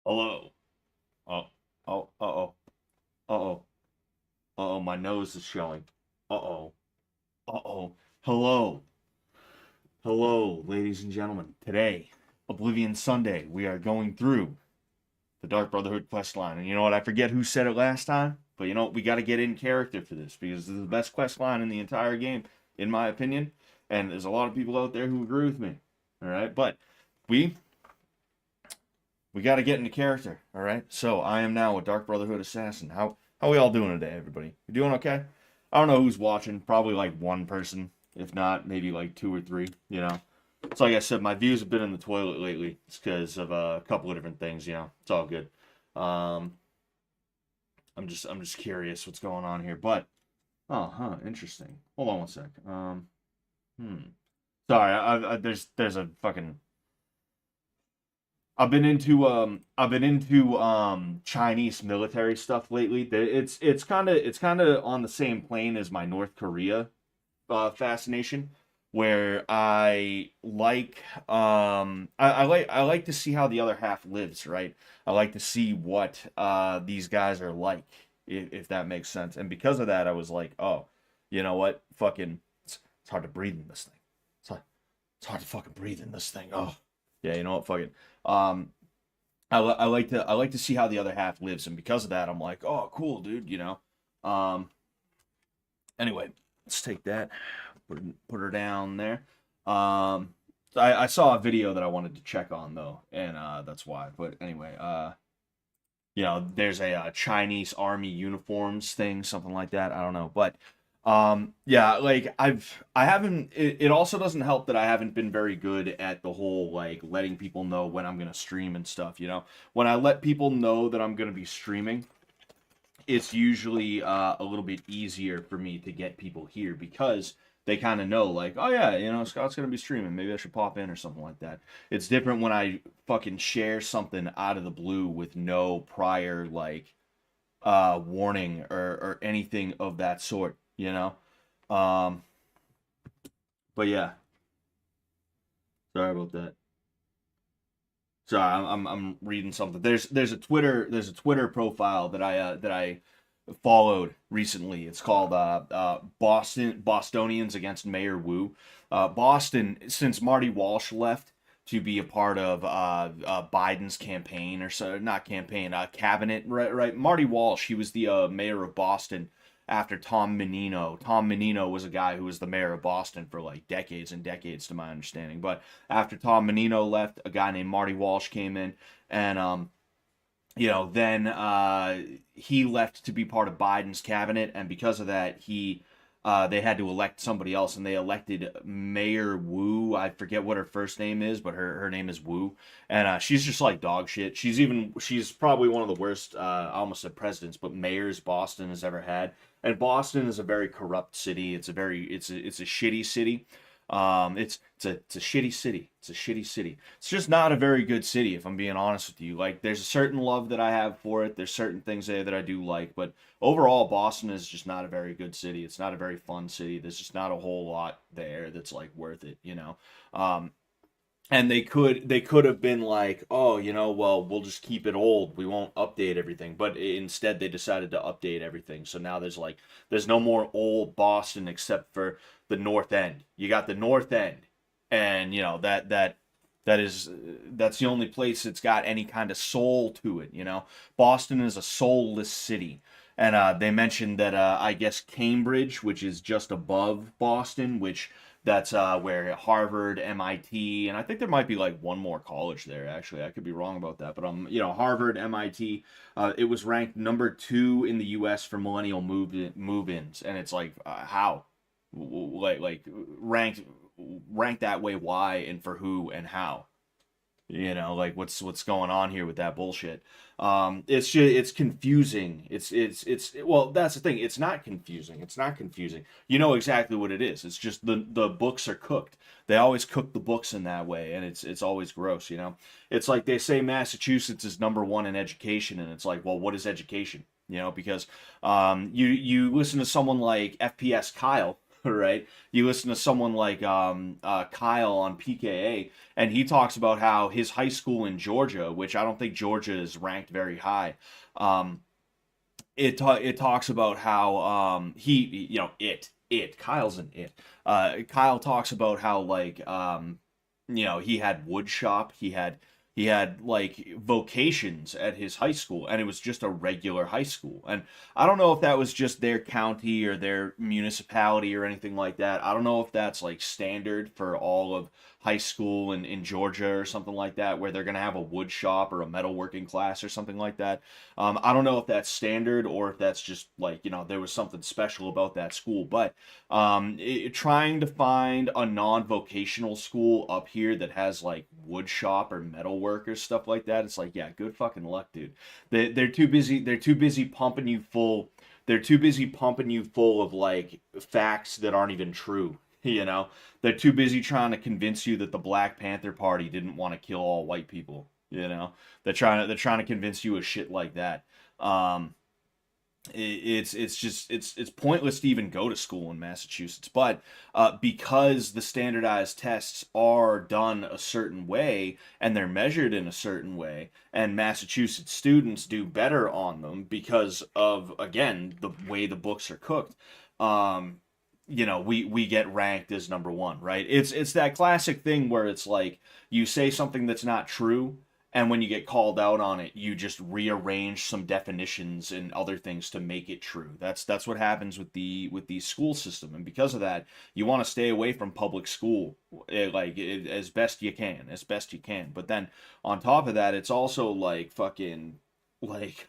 Hello. Oh, oh, uh-oh, uh-oh, uh-oh, my nose is showing. Uh-oh, uh-oh. Hello, hello, ladies and gentlemen. Today, Oblivion Sunday, we are going through the Dark Brotherhood quest line. And you know what? I forget who said it last time, but you know what? We got to get in character for this because this is the best quest line in the entire game, in my opinion. And there's a lot of people out there who agree with me. All right, but we we got to get into character. All right. So I am now a Dark Brotherhood assassin. How we all doing today, everybody? You doing okay? I don't know who's watching. Probably like one person, if not maybe like two or three. You know. So like I said, my views have been in the toilet lately. It's because of a couple of different things. You know, it's all good. Um, I'm just curious what's going on here. But interesting. Hold on one sec. Hmm. Sorry, there's a fucking I've been into Chinese military stuff lately. It's kind of on the same plane as my North Korea fascination, where I like to see how the other half lives, right? I like to see what these guys are like, if that makes sense. And because of that, I was like, oh, you know what? Fucking, it's hard to breathe in this thing. It's hard to fucking breathe in this thing. Oh, yeah, you know what? Fucking. Um, I like to see how the other half lives, and because of that, I'm like, oh, cool, dude. You know. Um. Anyway, let's take that, put her down there. I saw a video that I wanted to check on though, and that's why. But anyway, there's a Chinese army uniforms thing, something like that. I don't know, but yeah, like I haven't. It also doesn't help that I haven't been very good at the whole like letting people know when I'm gonna stream and stuff. You know, when I let people know that I'm gonna be streaming, it's usually a little bit easier for me to get people here because they kind of know, like, oh yeah, Scott's gonna be streaming. Maybe I should pop in or something like that. It's different when I fucking share something out of the blue with no prior like warning or anything of that sort. You know. Um, but yeah, sorry about that. Sorry, I'm reading something. There's a Twitter profile that I followed recently. It's called Bostonians against Mayor Wu. Boston, since Marty Walsh left to be a part of Biden's campaign, or so, not campaign, cabinet, right? Right. Marty Walsh, he was the mayor of Boston after Tom Menino. Tom Menino was a guy who was the mayor of Boston for like decades and decades, to my understanding. But after Tom Menino left, a guy named Marty Walsh came in, and then he left to be part of Biden's cabinet, and because of that, they had to elect somebody else, and they elected Mayor Wu. I forget what her first name is, but her name is Wu, and she's just like dog shit. She's probably one of the worst. I almost said presidents, but mayors Boston has ever had. And Boston is a very corrupt city. It's a shitty city. It's a shitty city. It's a shitty city. It's just not a very good city, if I'm being honest with you. Like, there's a certain love that I have for it. There's certain things there that I do like, but overall, Boston is just not a very good city. It's not a very fun city. There's just not a whole lot there that's like worth it, you know. And they could have been like, oh, well, we'll just keep it old, we won't update everything, but instead they decided to update everything. So now there's no more old Boston except for the North End. You got the North End, and that's the only place that's got any kind of soul to it. Boston is a soulless city. And they mentioned that I guess Cambridge, which is just above Boston, which that's where Harvard, MIT, and I think there might be like one more college there. Actually, I could be wrong about that, but Harvard, MIT, it was ranked number 2 in the U.S. for millennial move-ins, and it's like how, like ranked that way? Why and for who and how? Like what's going on here with that bullshit? It's confusing. It's well, that's the thing. It's not confusing. It's not confusing. You know exactly what it is. It's just the books are cooked. They always cook the books in that way, and it's always gross. It's like they say Massachusetts is number 1 in education, and it's like, well, what is education? Because you listen to someone like FPS Kyle. right? You listen to someone like Kyle on PKA, and he talks about how his high school in Georgia, which I don't think Georgia is ranked very high, um, it talks about how he you know it Kyle's an it. Kyle talks about how like he had wood shop, he had like vocations at his high school, and it was just a regular high school. And I don't know if that was just their county or their municipality or anything like that. I don't know if that's like standard for all of high school in Georgia or something like that, where they're going to have a wood shop or a metalworking class or something like that. I don't know if that's standard or if that's just like, there was something special about that school. But trying to find a non-vocational school up here that has like wood shop or metalwork or stuff like that, it's like, yeah, good fucking luck, dude. They're too busy. They're too busy pumping you full. They're too busy pumping you full of like facts that aren't even true. They're too busy trying to convince you that the Black Panther Party didn't want to kill all white people. They're trying to convince you of shit like that. Um, it's pointless to even go to school in Massachusetts. But because the standardized tests are done a certain way and they're measured in a certain way, and Massachusetts students do better on them because of, again, the way the books are cooked. We get ranked as number one, right? It's that classic thing where it's like you say something that's not true, and when you get called out on it, you just rearrange some definitions and other things to make it true. That's what happens with the school system, and because of that, you want to stay away from public school, as best you can. But then on top of that, it's also like fucking like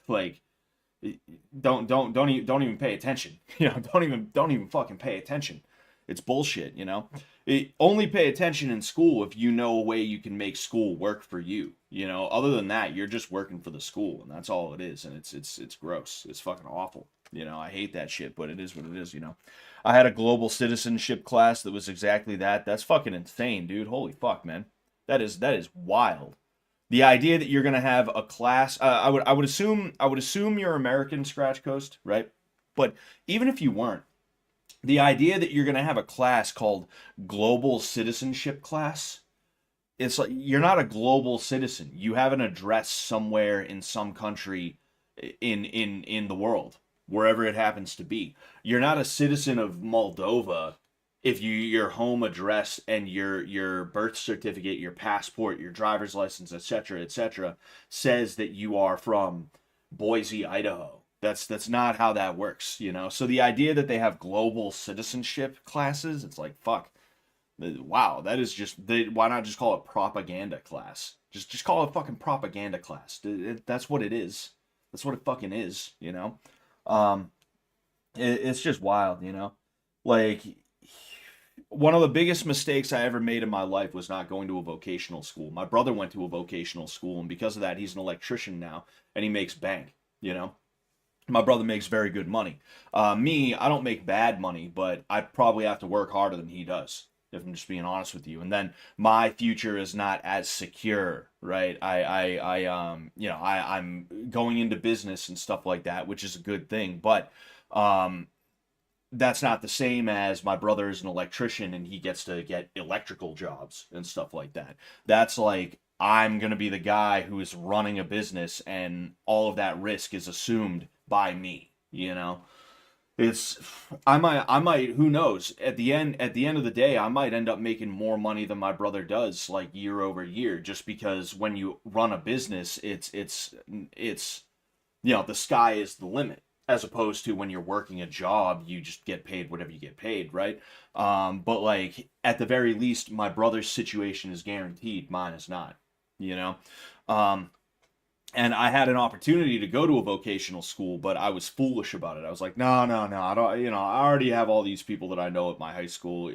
don't even pay attention. Don't even fucking pay attention. It's bullshit. Only pay attention in school if you know a way you can make school work for you. Other than that, you're just working for the school, and that's all it is. And it's gross. It's fucking awful. I hate that shit, but it is what it is. I had a global citizenship class that was exactly that. That's fucking insane, dude. Holy fuck, man. That is wild. The idea that you're gonna have a class, I would assume you're American, Scratch Coast, right? But even if you weren't, the idea that you're gonna have a class called global citizenship class, it's like you're not a global citizen. You have an address somewhere in some country in the world, wherever it happens to be. You're not a citizen of Moldova if your home address and your birth certificate, your passport, your driver's license, etc., says that you are from Boise, Idaho. That's not how that works. So the idea that they have global citizenship classes, it's like fuck. Wow, that is just why not just call it propaganda class? Just call it fucking propaganda class. That's what it is. That's what it fucking is. Um, it's just wild. Like one of the biggest mistakes I ever made in my life was not going to a vocational school. My brother went to a vocational school, and because of that, he's an electrician now, and he makes bank. My brother makes very good money. Me, I don't make bad money, but I probably have to work harder than he does, if I'm just being honest with you. And then my future is not as secure, right? I'm going into business and stuff like that, which is a good thing. But um, that's not the same as my brother is an electrician and he gets to get electrical jobs and stuff like that. That's like I'm going to be the guy who is running a business and all of that risk is assumed by me. It's I might who knows, at the end of the day I might end up making more money than my brother does, like year over year, just because when you run a business it's the sky is the limit, as opposed to when you're working a job, you just get paid whatever you get paid, right? But like at the very least, my brother's situation is guaranteed, mine is not, you know? Um, and I had an opportunity to go to a vocational school, but I was foolish about it. I was like, no, no, no, I don't. I already have all these people that I know at my high school,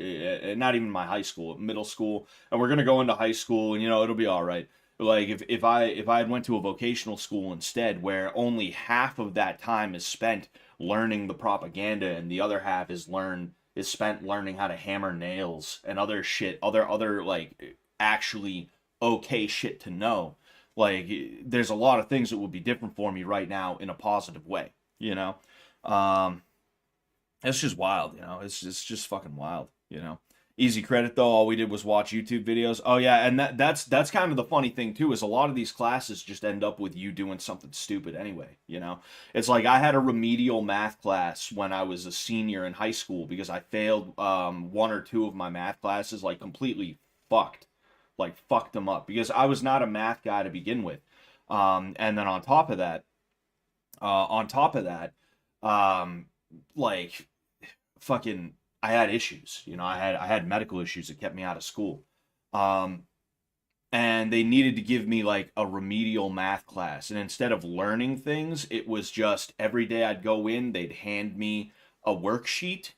not even my high school, middle school, and we're gonna go into high school, and it'll be all right. Like if I had went to a vocational school instead, where only half of that time is spent learning the propaganda, and the other half is spent learning how to hammer nails and other shit, other like actually okay shit to know. Like there's a lot of things that would be different for me right now in a positive way. Um, It's just wild, you know. It's just fucking wild, you know. Easy credit though. All we did was watch YouTube videos. Oh yeah, and that's kind of the funny thing too is a lot of these classes just end up with you doing something stupid anyway. You know, it's like I had a remedial math class when I was a senior in high school because I failed one or two of my math classes like completely fucked, like fucked them up because I was not a math guy to begin with. And then on top of that, um, like fucking I had issues. You know, I had medical issues that kept me out of school. Um, and they needed to give me like a remedial math class. And instead of learning things, it was just every day I'd go in, they'd hand me a worksheet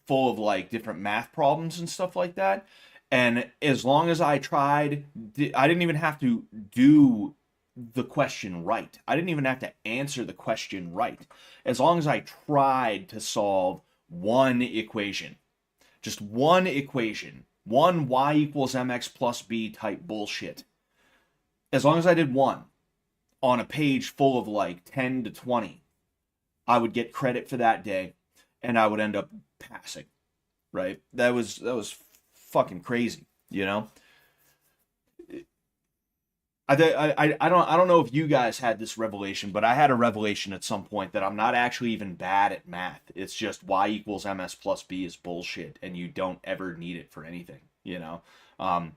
full of like different math problems and stuff like that. And as long as I tried, I didn't even have to do the question right. I didn't even have to answer the question right. As long as I tried to solve one equation, just one equation, one y equals mx plus b type bullshit. As long as I did one on a page full of like 10 to 20, I would get credit for that day and I would end up passing, right? That was fucking crazy, you know? I don't know if you guys had this revelation, but I had a revelation at some point that I'm not actually even bad at math. It's just y equals ms plus b is bullshit, and you don't ever need it for anything. You know, um,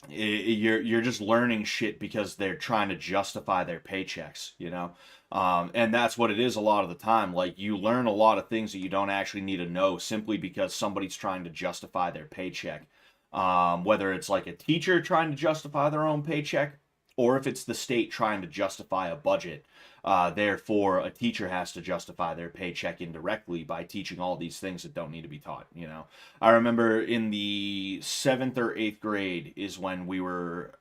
you're just learning shit because they're trying to justify their paychecks. You know, and that's what it is a lot of the time. Like you learn a lot of things that you don't actually need to know simply because somebody's trying to justify their paycheck. Whether it's like a teacher trying to justify their own paycheck or if it's the state trying to justify a budget. Therefore, a teacher has to justify their paycheck indirectly by teaching all these things that don't need to be taught. You know, I remember in the seventh or eighth grade is when we were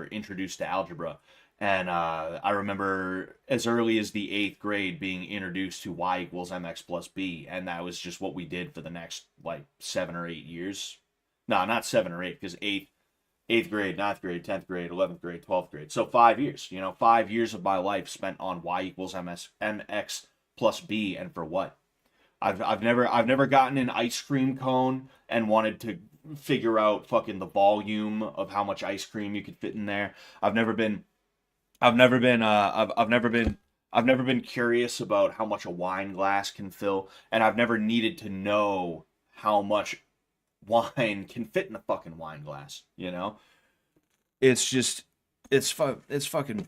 introduced to algebra, and I remember as early as the eighth grade being introduced to y equals mx plus b, and that was just what we did for the next like 7 or 8 years. No, not 7 or 8, because eighth grade, ninth grade, 10th grade, 11th grade, 12th grade. So 5 years, 5 years of my life spent on y equals mx plus b, and for what? I've never gotten an ice cream cone and wanted to figure out fucking the volume of how much ice cream you could fit in there. I've never been I've never been I've never been curious about how much a wine glass can fill, and I've never needed to know how much wine can fit in a fucking wine glass, you know? It's just it's fucking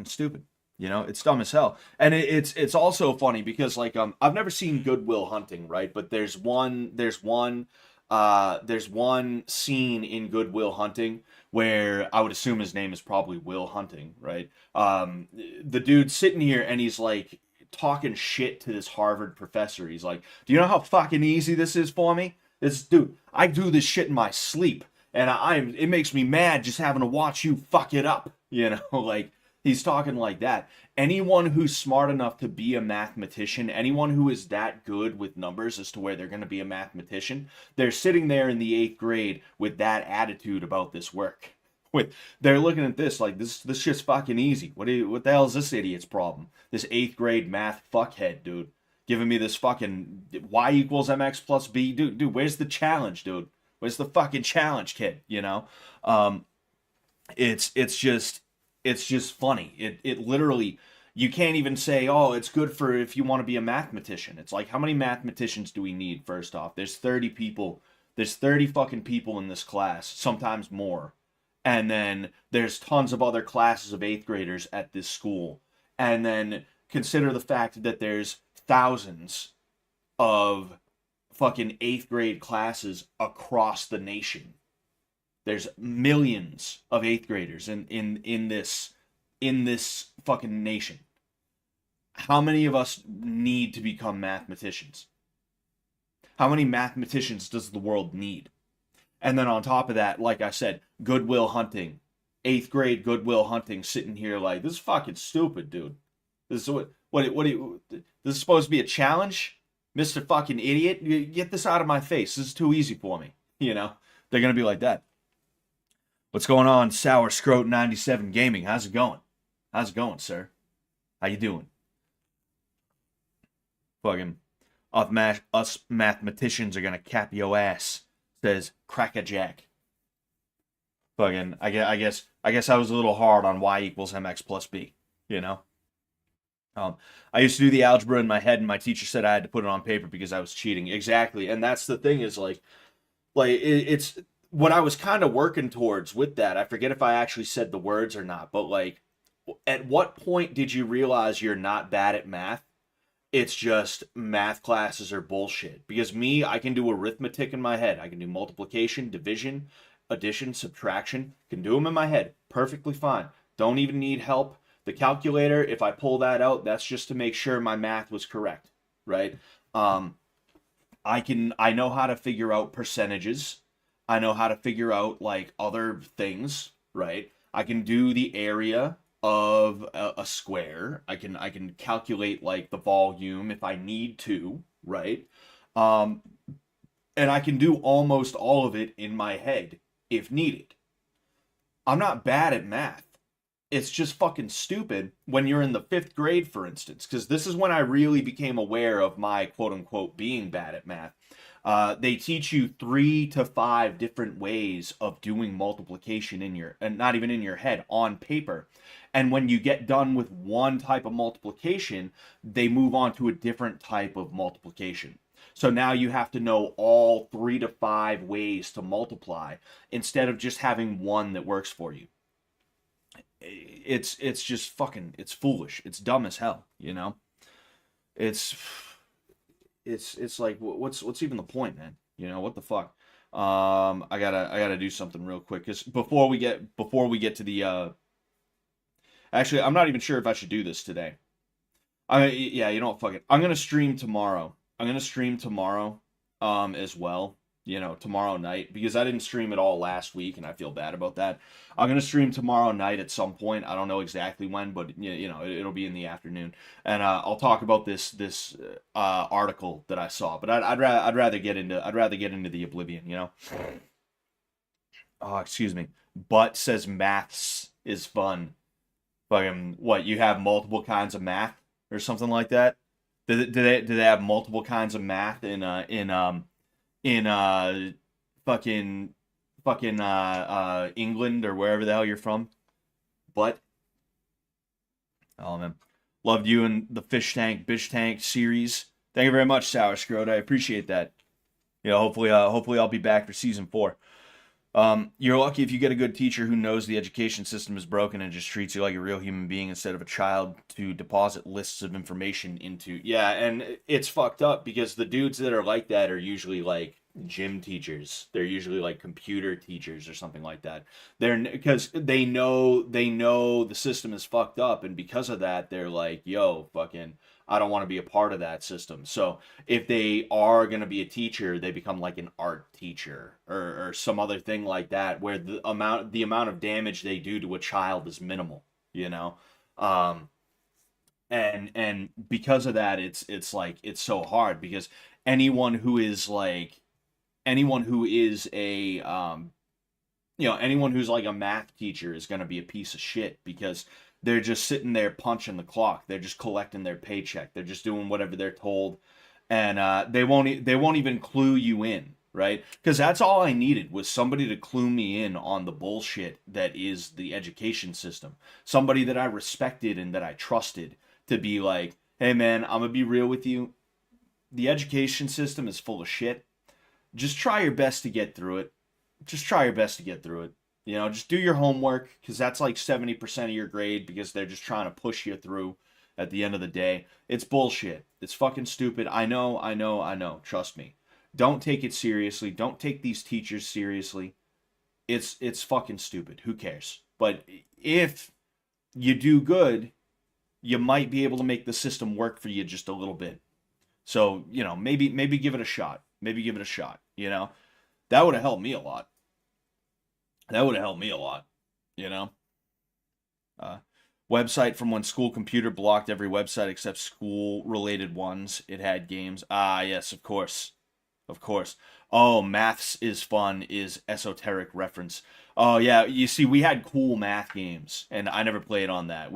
stupid. You know, it's dumb as hell. And it's also funny because like I've never seen Good Will Hunting, right? But there's one scene in Good Will Hunting where I would assume his name is probably Will Hunting, right? The dude's sitting here and he's like talking shit to this Harvard professor. He's like, "Do you know how fucking easy this is for me? This dude, I do this shit in my sleep, and it makes me mad just having to watch you fuck it up." You know, like he's talking like that. Anyone who's smart enough to be a mathematician, anyone who is that good with numbers as to where they're going to be a mathematician, they're sitting there in the eighth grade with that attitude about this work. They're looking at this like this shit's fucking easy. What the hell is this idiot's problem? This eighth grade math fuckhead, dude, giving me this fucking y equals mx plus b, dude. Where's the challenge, dude? Where's the fucking challenge, kid? You know, it's just funny. It literally, you can't even say, oh, it's good for if you want to be a mathematician. It's like, how many mathematicians do we need? First off, there's 30 people. There's 30 fucking people in this class, sometimes more. And then there's tons of other classes of eighth graders at this school. And then consider the fact that there's thousands of fucking eighth grade classes across the nation. There's millions of eighth graders in this fucking nation. How many of us need to become mathematicians? How many mathematicians does the world need? And then on top of that, like I said, Good Will Hunting, eighth grade Good Will Hunting, sitting here like, this is fucking stupid, dude. This is this is supposed to be a challenge, Mister Fucking Idiot. Get this out of my face. This is too easy for me. You know, they're gonna be like that. What's going on, Sour Scroat 97 Gaming? How's it going? How's it going, sir? How you doing? Fucking. us mathematicians are gonna cap your ass. Says Crackerjack. Fucking, I guess I was a little hard on y equals mx plus b. You know. Um, I used to do the algebra in my head, and my teacher said I had to put it on paper because I was cheating. Exactly, and that's the thing is it's what I was kind of working towards with that. I forget if I actually said the words or not, but like, at what point did you realize you're not bad at math? It's just math classes are bullshit. Because me, I can do arithmetic in my head. I can do multiplication, division, addition, subtraction. Can do them in my head perfectly fine. Don't even need help. The calculator, if I pull that out, that's just to make sure my math was correct, right? Um, I know how to figure out percentages. I know how to figure out like other things, right? I can do the area of a square. I can calculate like the volume if I need to, right? Um, and I can do almost all of it in my head if needed. I'm not bad at math. It's just fucking stupid when you're in the fifth grade, for instance, because this is when I really became aware of my quote unquote being bad at math. They teach you 3 to 5 different ways of doing multiplication in your, and not even in your head, on paper. And when you get done with one type of multiplication, they move on to a different type of multiplication. So now you have to know all 3 to 5 ways to multiply instead of just having one that works for you. It's just fucking, it's foolish. It's dumb as hell, you know? It's it's like what's even the point, man? You know, what the fuck? I gotta do something real quick cuz before we get to the actually, I'm not even sure if I should do this today. Yeah, you know what, fuck it. I'm going to stream tomorrow. I'm going to stream tomorrow as well, you know, tomorrow night because I didn't stream at all last week and I feel bad about that. I'm going to stream tomorrow night at some point. I don't know exactly when, but you know, it'll be in the afternoon. And I'll talk about this article that I saw, but I'd rather get into the Oblivion, you know. Oh, excuse me. But says maths is fun. Fucking what? You have multiple kinds of math or something like that? Do they have multiple kinds of math in fucking England or wherever the hell you're from? But oh man, loved you in the fish tank, bish tank series. Thank you very much, Sour Scroat. I appreciate that. You know, hopefully I'll be back for season 4. You're lucky if you get a good teacher who knows the education system is broken and just treats you like a real human being instead of a child to deposit lists of information into. Yeah, and it's fucked up because the dudes that are like that are usually like gym teachers. They're usually like computer teachers or something like that. They're because they know the system is fucked up, and because of that, they're like, yo, fucking, I don't want to be a part of that system. So if they are going to be a teacher, they become like an art teacher or some other thing like that, where the amount of damage they do to a child is minimal, you know. Um, and because of that, it's like it's so hard because anyone who is like anyone who is a anyone who's like a math teacher is going to be a piece of shit because they're just sitting there punching the clock. They're just collecting their paycheck. They're just doing whatever they're told, and they won't even clue you in, right? Because that's all I needed was somebody to clue me in on the bullshit that is the education system. Somebody that I respected and that I trusted to be like, hey man, I'm gonna be real with you. The education system is full of shit. Just try your best to get through it. Just try your best to get through it. You know, just do your homework because that's like 70% of your grade because they're just trying to push you through at the end of the day. It's bullshit. It's fucking stupid. I know, I know, I know. Trust me. Don't take it seriously. Don't take these teachers seriously. It's fucking stupid. Who cares? But if you do good, you might be able to make the system work for you just a little bit. So, you know, maybe give it a shot. Maybe give it a shot, you know? That would have helped me a lot. That would have helped me a lot, you know? Uh, Website from when school computer blocked every website except school-related ones. It had games. Ah, yes, of course. Of course. Oh, maths is fun is esoteric reference. Oh yeah, you see, we had cool math games, and I never played on that.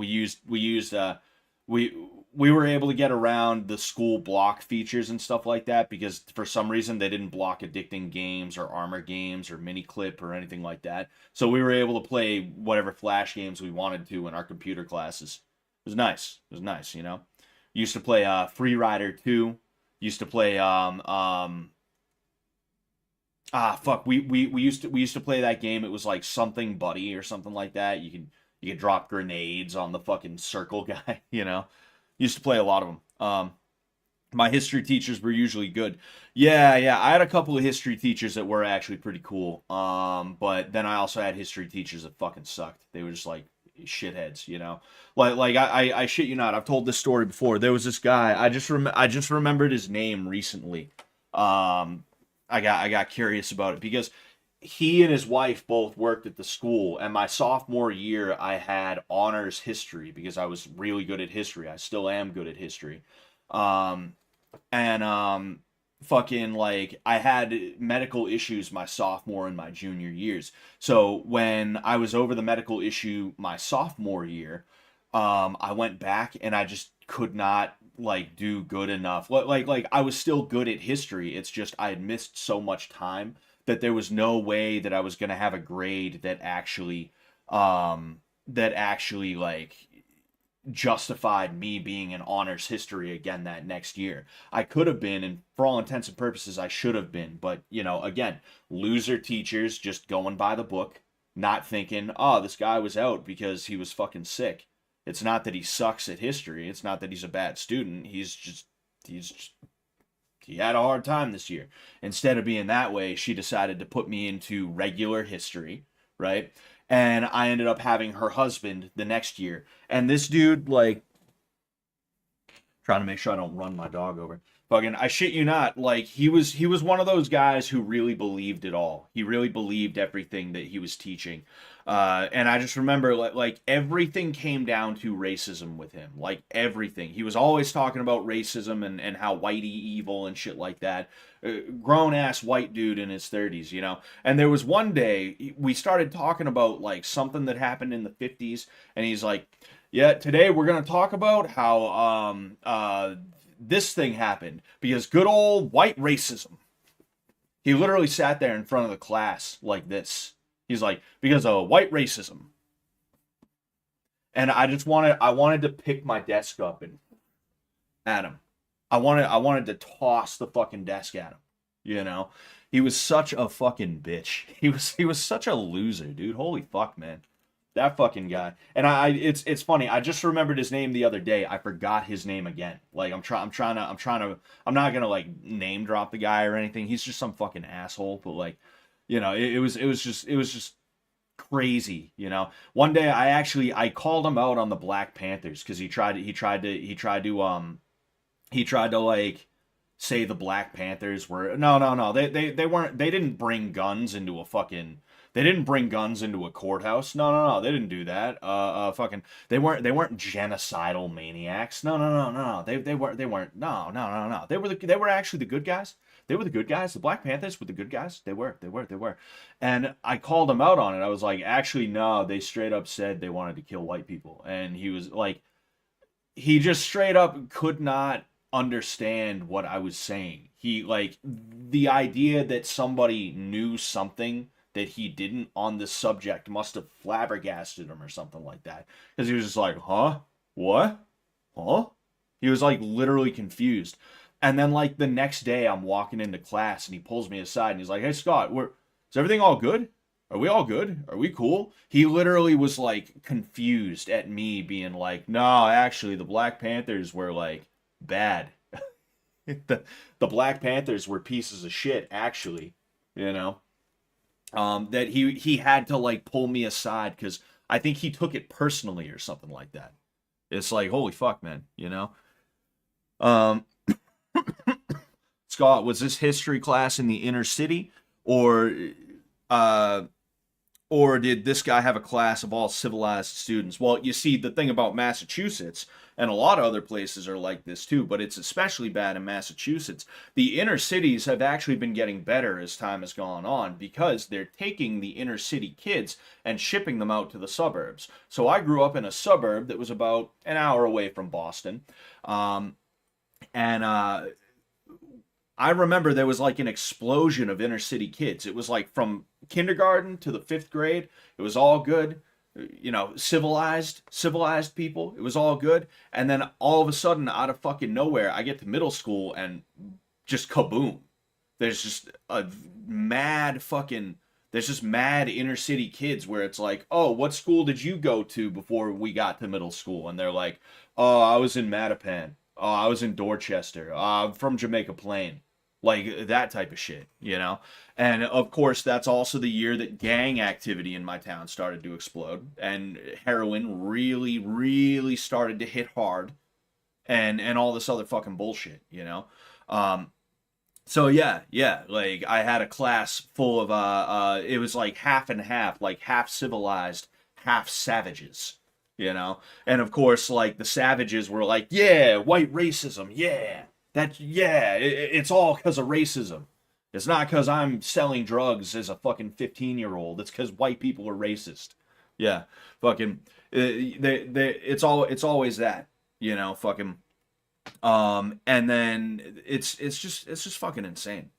we we were able to get around the school block features and stuff like that because for some reason they didn't block addicting games or armor games or mini clip or anything like that. So we were able to play whatever flash games we wanted to in our computer classes. It was nice. It was nice, you know. Used to play Free Rider 2. Used to play fuck, we used to play that game. It was like something buddy or something like that. You could drop grenades on the fucking circle guy, you know. Used to play a lot of them. My history teachers were usually good. Yeah, yeah, I had a couple of history teachers that were actually pretty cool. But then I also had history teachers that fucking sucked. They were just like shitheads, you know. I shit you not. I've told this story before. There was this guy. I just remembered his name recently. I got curious about it because he and his wife both worked at the school, and my sophomore year I had honors history because I was really good at history. I still am good at history. Um and fucking like I had medical issues my sophomore and my junior years. So when I was over the medical issue my sophomore year, I went back and I just could not like do good enough. Like I was still good at history. It's just I had missed so much time that there was no way that I was going to have a grade that actually like justified me being in honors history again that next year. I could have been, and for all intents and purposes, I should have been. But, you know, again, loser teachers just going by the book, not thinking, oh, this guy was out because he was fucking sick. It's not that he sucks at history. It's not that he's a bad student. He's just he had a hard time this year. Instead of being that way, she decided to put me into regular history, right? And I ended up having her husband the next year. And this dude, like, trying to make sure I don't run my dog over. Fucking, I shit you not, like he was one of those guys who really believed it all. He really believed everything that he was teaching. And I just remember like everything came down to racism with him. Like everything. He was always talking about racism and how whitey evil and shit like that. Grown ass white dude in his 30s, you know. And there was one day we started talking about like something that happened in the 50s, and he's like, yeah, today we're gonna talk about how this thing happened because good old white racism. He literally sat there in front of the class like this. He's like, because of white racism. And I wanted to pick my desk up and at him. I wanted to toss the fucking desk at him. You know? He was such a fucking bitch. He was such a loser, dude. Holy fuck, man. That fucking guy. And it's funny. I just remembered his name the other day. I forgot his name again. Like I'm not gonna like name drop the guy or anything. He's just some fucking asshole. But like, you know, it was just crazy. You know, one day I called him out on the Black Panthers because he tried to like say the Black Panthers were no they weren't they didn't bring guns into a fucking they didn't bring guns into a courthouse. No, they didn't do that. Fucking, they weren't genocidal maniacs. No. They weren't. No. They were actually the good guys. They were the good guys. The Black Panthers were the good guys. They were. And I called him out on it. I was like, actually, no. They straight up said they wanted to kill white people, and he was like, he just straight up could not understand what I was saying. He like the idea that somebody knew something that he didn't on this subject must have flabbergasted him or something like that. Because he was just like, huh? What? Huh? He was like literally confused. And then like the next day I'm walking into class and he pulls me aside and he's like, hey Scott, is everything all good? Are we all good? Are we cool? He literally was like confused at me being like, no, actually the Black Panthers were like bad. The Black Panthers were pieces of shit, actually, you know. That he had to like pull me aside because I think he took it personally or something like that. It's like holy fuck, man, you know. Um, Scott, was this history class in the inner city or uh Or did this guy have a class of all civilized students? Well, you see, the thing about Massachusetts, and a lot of other places are like this too, but it's especially bad in Massachusetts. The inner cities have actually been getting better as time has gone on because they're taking the inner city kids and shipping them out to the suburbs. So I grew up in a suburb that was about an hour away from Boston. Um, and I remember there was like an explosion of inner city kids. It was like from kindergarten to the fifth grade. It was all good, civilized people. It was all good. And then all of a sudden, out of fucking nowhere, I get to middle school and just kaboom. There's just a mad fucking. There's just mad inner city kids where it's like, oh, what school did you go to before we got to middle school? And they're like, oh, I was in Mattapan. Oh, I was in Dorchester. I'm from Jamaica Plain, like that type of shit. And of course, that's also the year that gang activity in my town started to explode, and heroin really, really started to hit hard, and all this other fucking bullshit. Um, so yeah, like I had a class full of it was like half and half, like half civilized, half savages. And of course, like the savages were like, yeah, white racism, yeah. It's all because of racism. It's not because I'm selling drugs as a fucking 15-year-old. It's because white people are racist. Yeah, fucking, it's always that. Fucking, and then it's just fucking insane.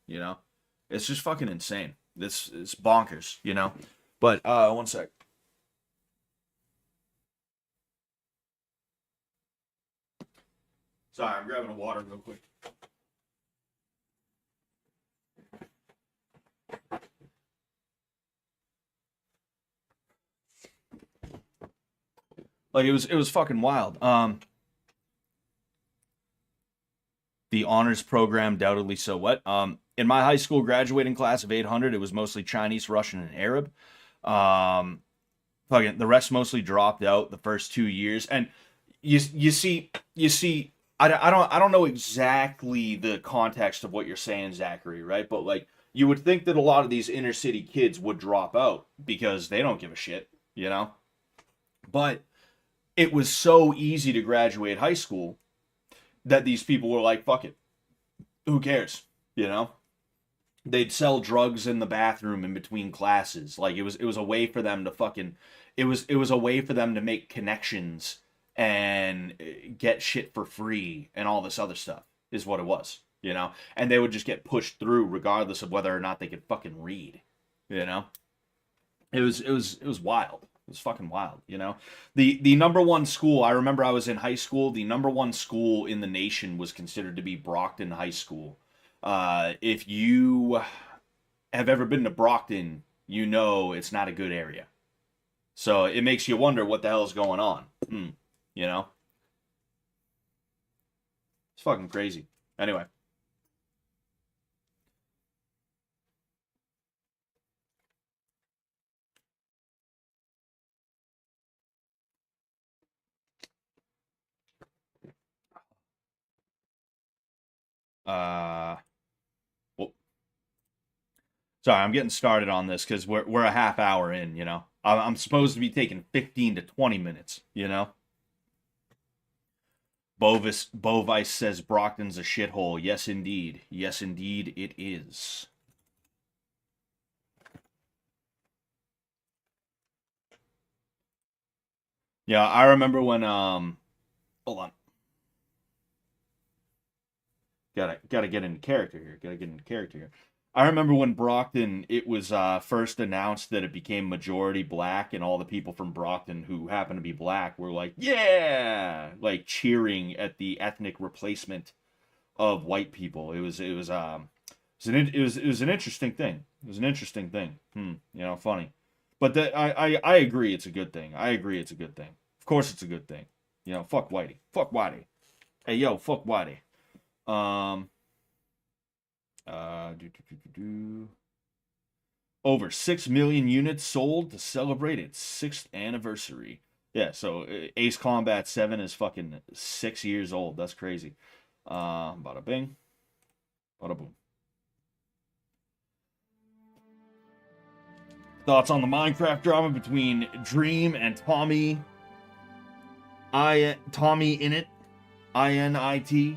It's just fucking insane. It's bonkers. But one sec. Sorry, I'm grabbing a water real quick. Like it was fucking wild. The honors program doubtedly so what. In my high school graduating class of 800, it was mostly Chinese, Russian, and Arab. Um, Fucking the rest mostly dropped out the first 2 years, and you see, I don't know exactly the context of what you're saying, Zachary, right? But like you would think that a lot of these inner city kids would drop out because they don't give a shit. But it was so easy to graduate high school that these people were like, fuck it, who cares? You know, they'd sell drugs in the bathroom in between classes. Like it was a way for them to fucking it was a way for them to make connections and get shit for free and all this other stuff is what it was. And they would just get pushed through regardless of whether or not they could fucking read. You know, it was wild. It was fucking wild. The number one school, I remember I was in high school, the number one school in the nation was considered to be Brockton High School. If you have ever been to Brockton, you know it's not a good area. So it makes you wonder what the hell is going on. You know? It's fucking crazy. Anyway. Uh well, sorry, I'm getting started on this because we're a half hour in. I'm supposed to be taking 15 to 20 minutes. Bovice says Brockton's a shithole. Yes, indeed. Yes, indeed, it is. Yeah, I remember when hold on. Gotta get into character here. Gotta get into character here. I remember when Brockton it was first announced that it became majority black, and all the people from Brockton who happen to be black were like, "Yeah!" like cheering at the ethnic replacement of white people. It was an interesting thing. It was an interesting thing. Funny. But I agree it's a good thing. I agree it's a good thing. Of course it's a good thing. Fuck Whitey. Fuck Whitey. Hey yo, fuck Whitey. Um do, do, do, do, do. Over 6 million units sold to celebrate its sixth anniversary. Yeah, so Ace Combat 7 is fucking 6 years old. That's crazy. Bada bing. Bada boom. thoughts on the Minecraft drama between Dream and Tommy. Tommy Innit, INIT.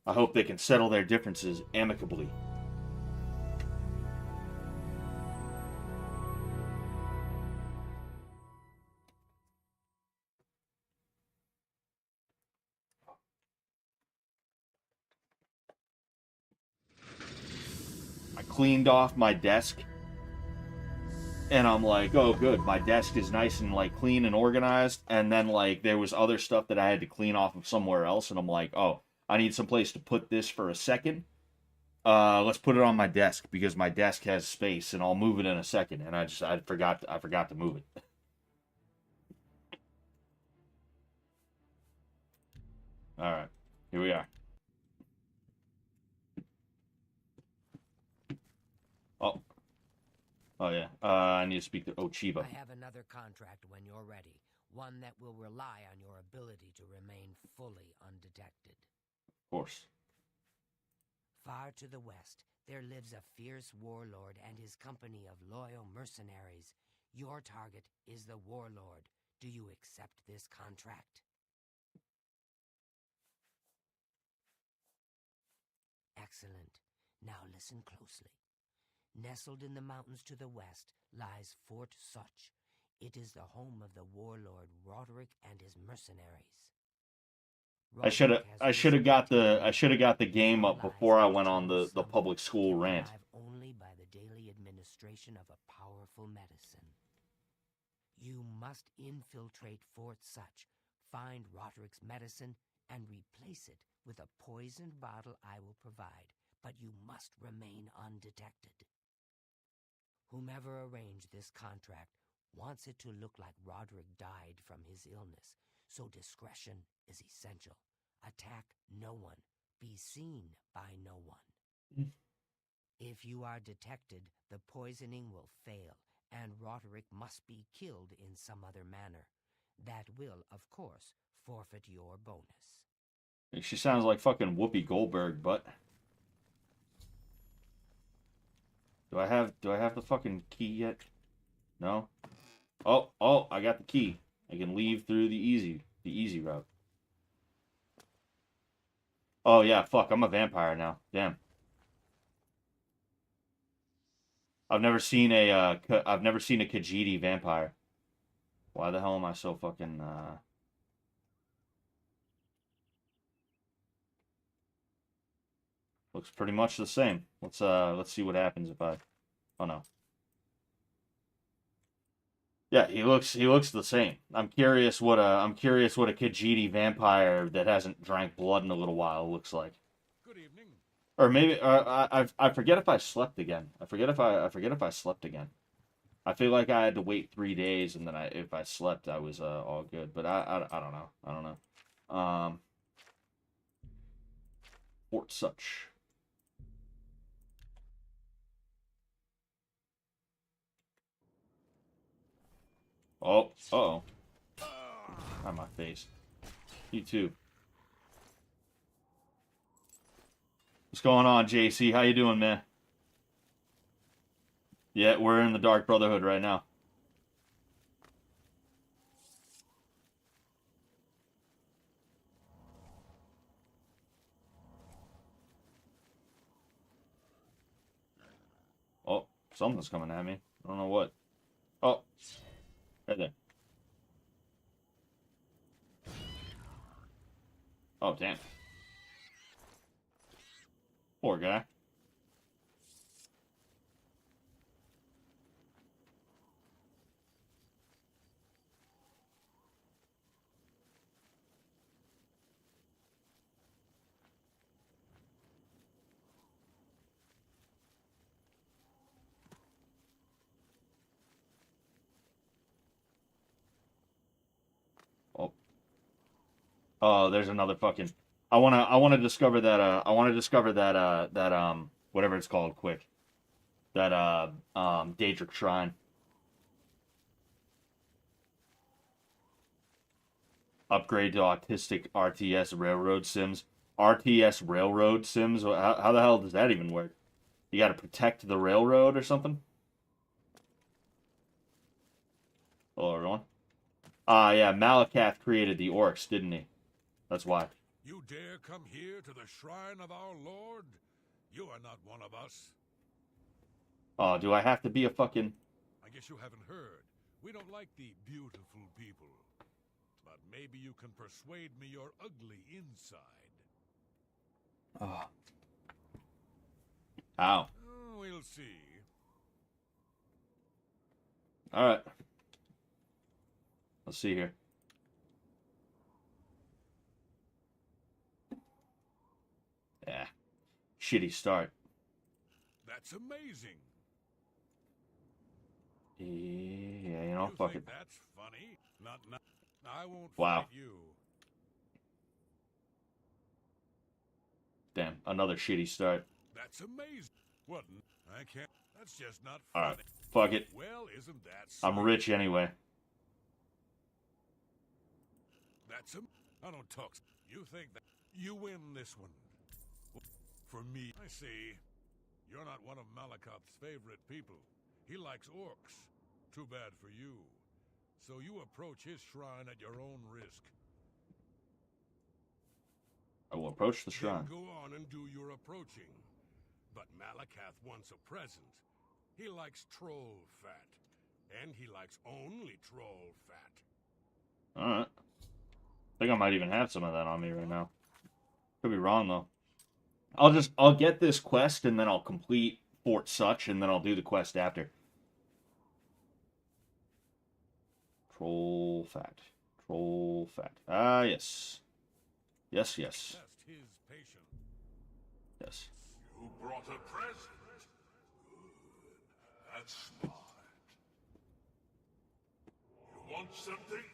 I hope they can settle their differences amicably. I cleaned off my desk, and I'm like, oh good, my desk is nice and like clean and organized. And then like there was other stuff that I had to clean off of somewhere else, and I'm like, oh, I need some place to put this for a second. Let's put it on my desk because my desk has space, and I'll move it in a second. And I forgot to move it. All right, here we are. Oh, oh yeah. I need to speak to Ochiba. I have another contract when you're ready. One that will rely on your ability to remain fully undetected. Of course. Far to the west, there lives a fierce warlord and his company of loyal mercenaries. Your target is the warlord. Do you accept this contract? Excellent. Now listen closely. Nestled in the mountains to the west lies Fort Such. It is the home of the warlord Roderick and his mercenaries. I should have got the game up before I went on the public school rant. Only by the daily administration of a powerful medicine. You must infiltrate Fort Such, find Roderick's medicine, and replace it with a poisoned bottle I will provide, but you must remain undetected. Whomever arranged this contract wants it to look like Roderick died from his illness, so discretion is essential. Attack no one. Be seen by no one. If you are detected, the poisoning will fail, and Roderick must be killed in some other manner. That will, of course, forfeit your bonus. She sounds like fucking Whoopi Goldberg, but do I have the fucking key yet? No. Oh, I got the key. I can leave through the easy route. Oh yeah, fuck, I'm a vampire now. Damn. I've never seen a Khajiit vampire. Why the hell am I so fucking Looks pretty much the same. Let's see what happens if I... Oh no. Yeah, he looks the same. I'm curious what a Khajiit vampire that hasn't drank blood in a little while looks like. Good evening. Or maybe I forget if I slept again. I forget if I slept again. I feel like I had to wait 3 days, and then if I slept, I was all good. But I don't know. I don't know. Fort Such. Oh, uh-oh. On my face. You too. What's going on, JC? How you doing, man? Yeah, we're in the Dark Brotherhood right now. Oh, something's coming at me. I don't know what. Oh, right there. Oh, damn. Poor guy. Oh. Oh, there's another fucking... I wanna discover that whatever it's called quick. That Daedric Shrine. Upgrade to autistic RTS railroad sims. RTS railroad sims? How the hell does that even work? You gotta protect the railroad or something? Hello, everyone. Yeah, Malakath created the orcs, didn't he? That's why. You dare come here to the shrine of our Lord? You are not one of us. Oh, do I have to be a fucking... I guess you haven't heard. We don't like the beautiful people. But maybe you can persuade me you're ugly inside. Oh. Ow. Oh, we'll see. Alright. Let's see here. Yeah. Shitty start. That's amazing. Yeah, you know, You fuck think it. that's funny? Not. I won't Wow. fight you. Damn, another shitty start. That's amazing. What? I can't. That's just not funny. Alright, fuck it. Well, isn't that sweet? I'm rich anyway. That's I don't talk. You think that you win this one? For me, I see. You're not one of Malakath's favorite people. He likes orcs. Too bad for you. So you approach his shrine at your own risk. I will approach the shrine. Then go on and do your approaching. But Malakath wants a present. He likes troll fat. And he likes only troll fat. Alright. I think I might even have some of that on me right now. Could be wrong, though. I'll get this quest, and then I'll complete Fort Such, and then I'll do the quest after. Troll fat. Troll fat. Ah, yes. Yes, yes. Test his patience. Yes. You brought a present. Good. That's smart. You want something?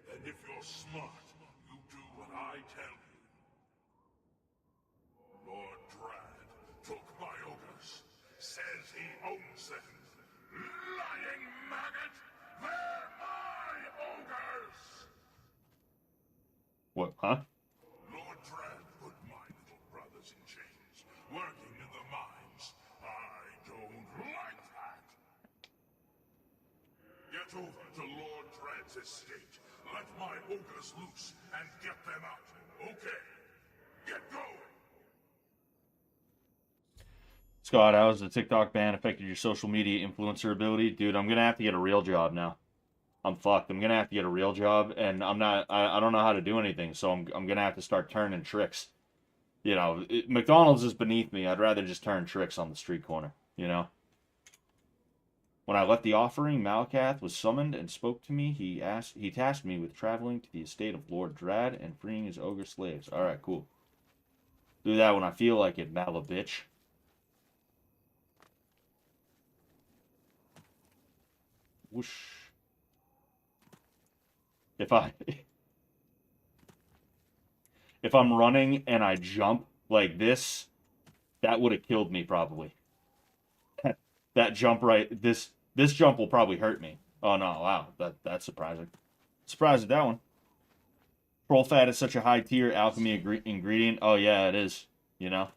And if you're smart, you do what I tell you. Lord Drad took my ogres. Says he owns them. Lying maggot! They're my ogres! What, huh? Lord Drad put my little brothers in chains, working in the mines. I don't like that. Get over to Lord Drad's estate. Let my ogres loose and get them out. Okay. Get going. Scott, how has the TikTok ban affected your social media influencer ability? Dude, I'm gonna have to get a real job now. I'm fucked. I'm gonna have to get a real job, and I don't know how to do anything, so I'm gonna have to start turning tricks. You know, McDonald's is beneath me. I'd rather just turn tricks on the street corner, you know? When I left the offering, Malakath was summoned and spoke to me. He tasked me with traveling to the estate of Lord Drad and freeing his ogre slaves. Alright, cool. Do that when I feel like it, bitch. Whoosh. If I'm running and I jump like this, that would have killed me probably. That jump this jump will probably hurt me. Oh no, wow, that's surprising. Surprised at that one. Troll fat is such a high tier alchemy ingredient. Oh yeah, it is. You know,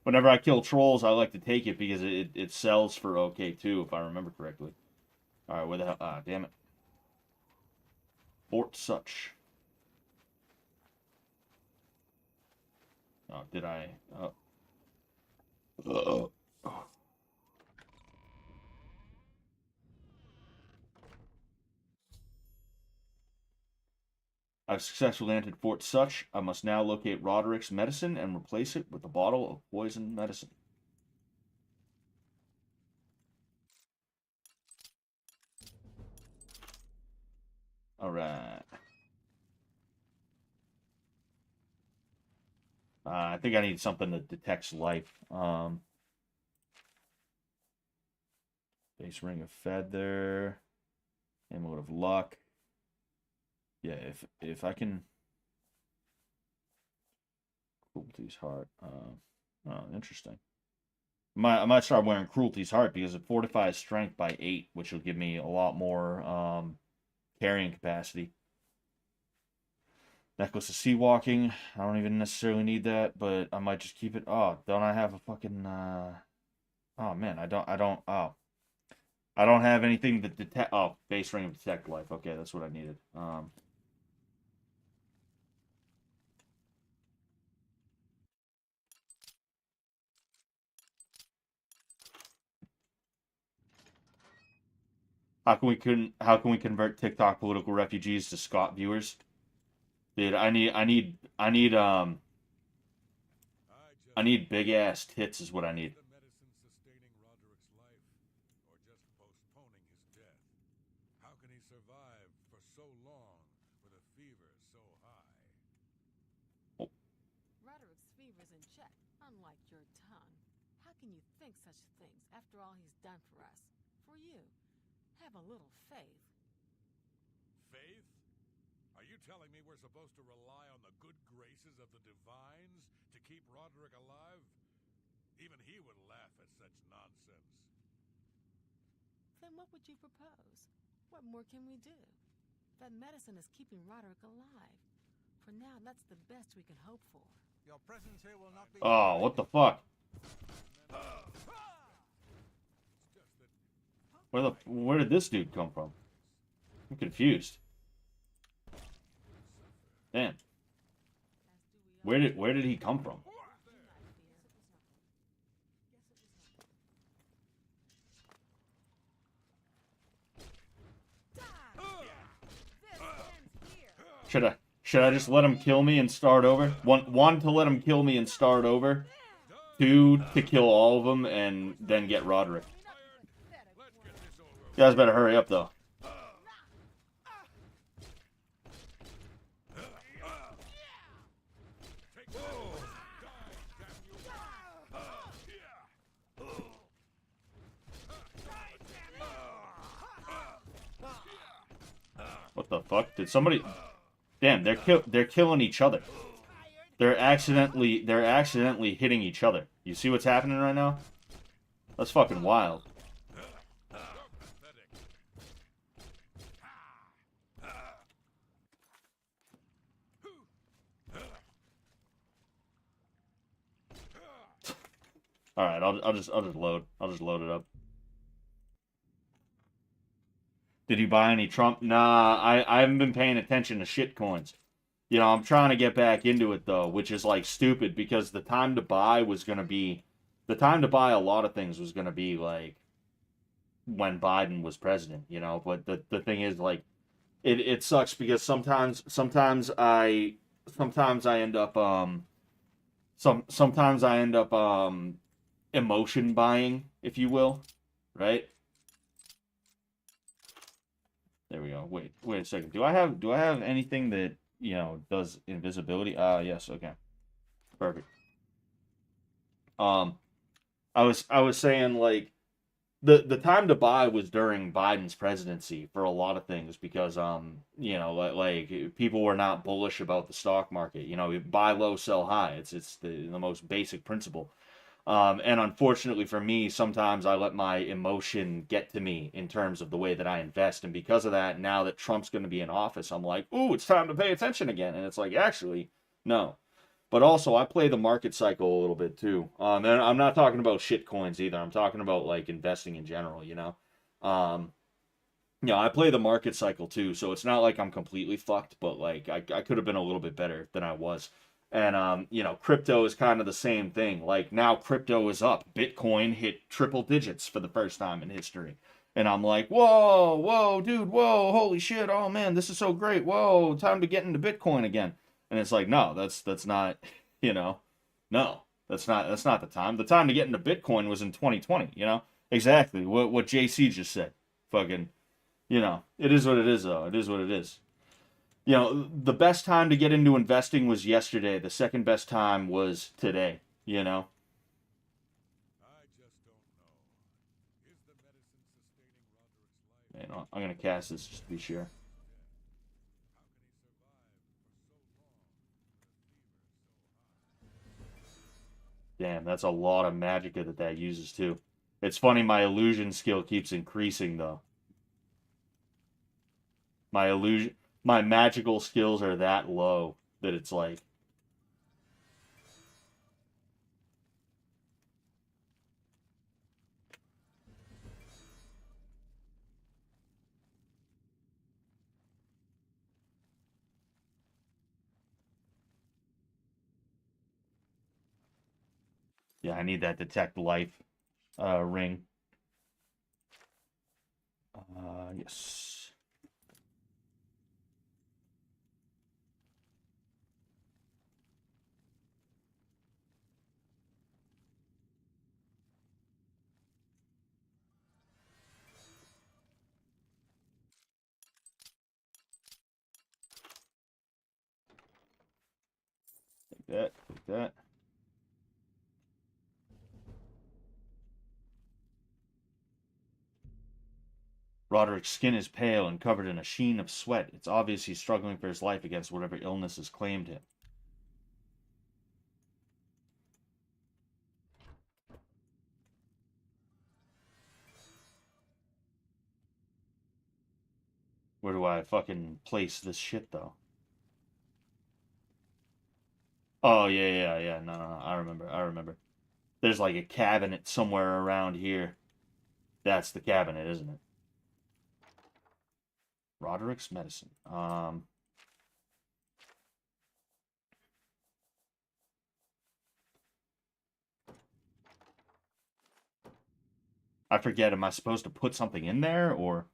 whenever I kill trolls, I like to take it because it sells for okay too, if I remember correctly. All right, where the hell? Ah, damn it. Fort Such. Oh, did I? Oh. I've successfully entered Fort Such. I must now locate Roderick's medicine and replace it with a bottle of poison medicine. Alright. I think I need something that detects life. Base Ring of Feather. Amulet of Luck. Yeah, if I can... Cruelty's Heart. Oh, interesting. I might start wearing Cruelty's Heart because it fortifies strength by 8, which will give me a lot more carrying capacity. Necklace of Sea Walking. I don't even necessarily need that, but I might just keep it. Oh, don't I have a fucking Oh man, I don't have anything that detect. Oh, base ring of detect life. Okay, that's what I needed. How can we convert TikTok political refugees to Scott viewers? Dude, I I just need big ass tits is what I need. the medicine sustaining Roderick's life, or just postponing his death. How can he survive for so long with a fever so high? Roderick's fever's in check, unlike your tongue. How can you think such things after all he's done for us? For you. Have a little faith. Faith? Are you telling me we're supposed to rely on the good graces of the divines to keep Roderick alive? Even he would laugh at such nonsense. Then what would you propose? What more can we do? That medicine is keeping Roderick alive. For now, that's the best we can hope for. Your presence here will not be Oh, what the fuck? Where did this dude come from? I'm confused. Damn. Where did he come from? Should I just let him kill me and start over? One to let him kill me and start over. Two to kill all of them and then get Roderick. You guys better hurry up though. What the fuck? Did somebody? Damn, they're killing each other. They're accidentally hitting each other. You see what's happening right now? That's fucking wild. All right, I'll just load it up. Did you buy any Trump? Nah, I haven't been paying attention to shit coins. You know, I'm trying to get back into it though, which is like stupid because the time to buy a lot of things was gonna be like when Biden was president, you know. But the thing is like it sucks because sometimes I end up sometimes I end up emotion buying, if you will, right? There we go. Wait a second. Do I have anything that, you know, does invisibility? Yes, okay. Perfect. I was saying like the time to buy was during Biden's presidency for a lot of things because you know, like people were not bullish about the stock market. You know, buy low, sell high. It's the most basic principle. And unfortunately for me, sometimes I let my emotion get to me in terms of the way that I invest. And because of that, now that Trump's going to be in office, I'm like, ooh, it's time to pay attention again. And it's like, actually, no. But also, I play the market cycle a little bit too. And I'm not talking about shit coins either. I'm talking about like investing in general, you know? I play the market cycle too. So it's not like I'm completely fucked, but like I could have been a little bit better than I was. And you know, crypto is kind of the same thing. Like now crypto is up. Bitcoin hit triple digits for the first time in history. And I'm like, whoa, dude, whoa, holy shit, oh man, this is so great. Whoa, time to get into Bitcoin again. And it's like, no, that's not, you know, no, that's not the time. The time to get into Bitcoin was in 2020, you know? Exactly. What JC just said. Fucking, you know, it is what it is though. It is what it is. You know, the best time to get into investing was yesterday. The second best time was today, you know? I just don't know. Is the medicine sustaining Roderick's life? You know, I'm going to cast this just to be sure. How can he survive for so long with a fever so high? Damn, that's a lot of magicka that uses too. It's funny, my illusion skill keeps increasing though. My magical skills are that low that it's like, Yeah, I need that detect life ring. Yes. Take that, take that. Roderick's skin is pale and covered in a sheen of sweat. It's obvious he's struggling for his life against whatever illness has claimed him. Where do I fucking place this shit, though? Oh, yeah. No. I remember. There's like a cabinet somewhere around here. That's the cabinet, isn't it? Roderick's medicine. I forget, am I supposed to put something in there or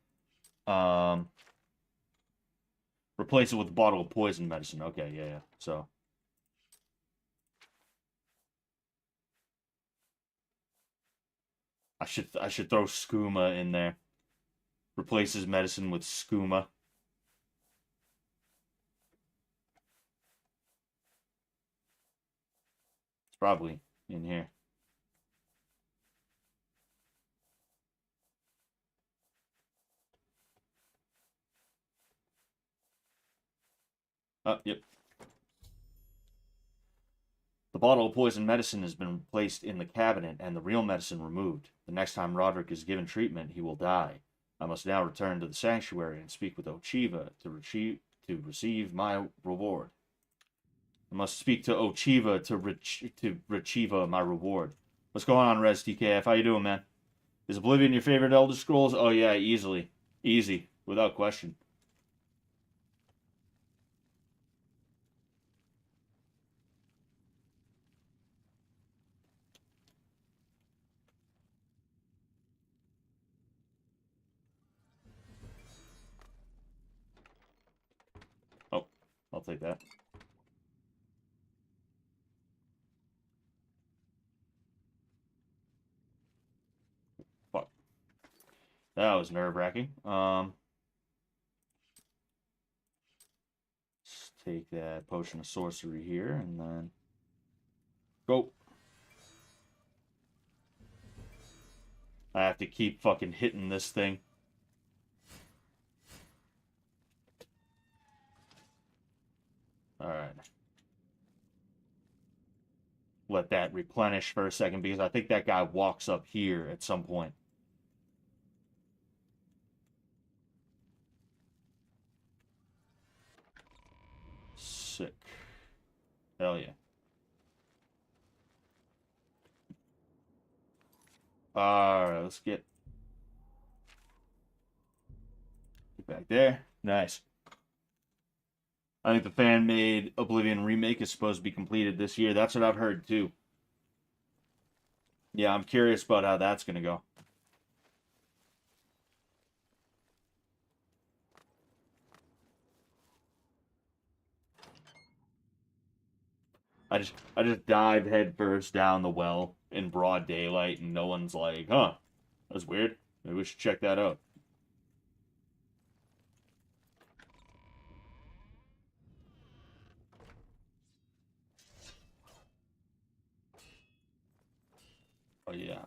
replace it with a bottle of poison medicine? Okay, yeah. So I should throw skooma in there. Replace his medicine with skooma. It's probably in here. Oh, yep. The bottle of poison medicine has been placed in the cabinet and the real medicine removed. The next time Roderick is given treatment, he will die. I must now return to the sanctuary and speak with Ochiva to receive my reward. I must speak to Ochiva to retrieve my reward. What's going on, Res TKF? How you doing, man? Is Oblivion your favorite Elder Scrolls? Oh yeah, easily. Easy. Without question. Oh, I'll take that. Fuck. That was nerve-wracking. Let's take that potion of sorcery here, and then go. I have to keep fucking hitting this thing. Alright. Let that replenish for a second, because I think that guy walks up here at some point. Sick. Hell yeah. Alright, let's get back there. Nice. I think the fan-made Oblivion remake is supposed to be completed this year. That's what I've heard, too. Yeah, I'm curious about how that's going to go. I just dive headfirst down the well in broad daylight, and no one's like, huh, that's weird. Maybe we should check that out. Oh yeah.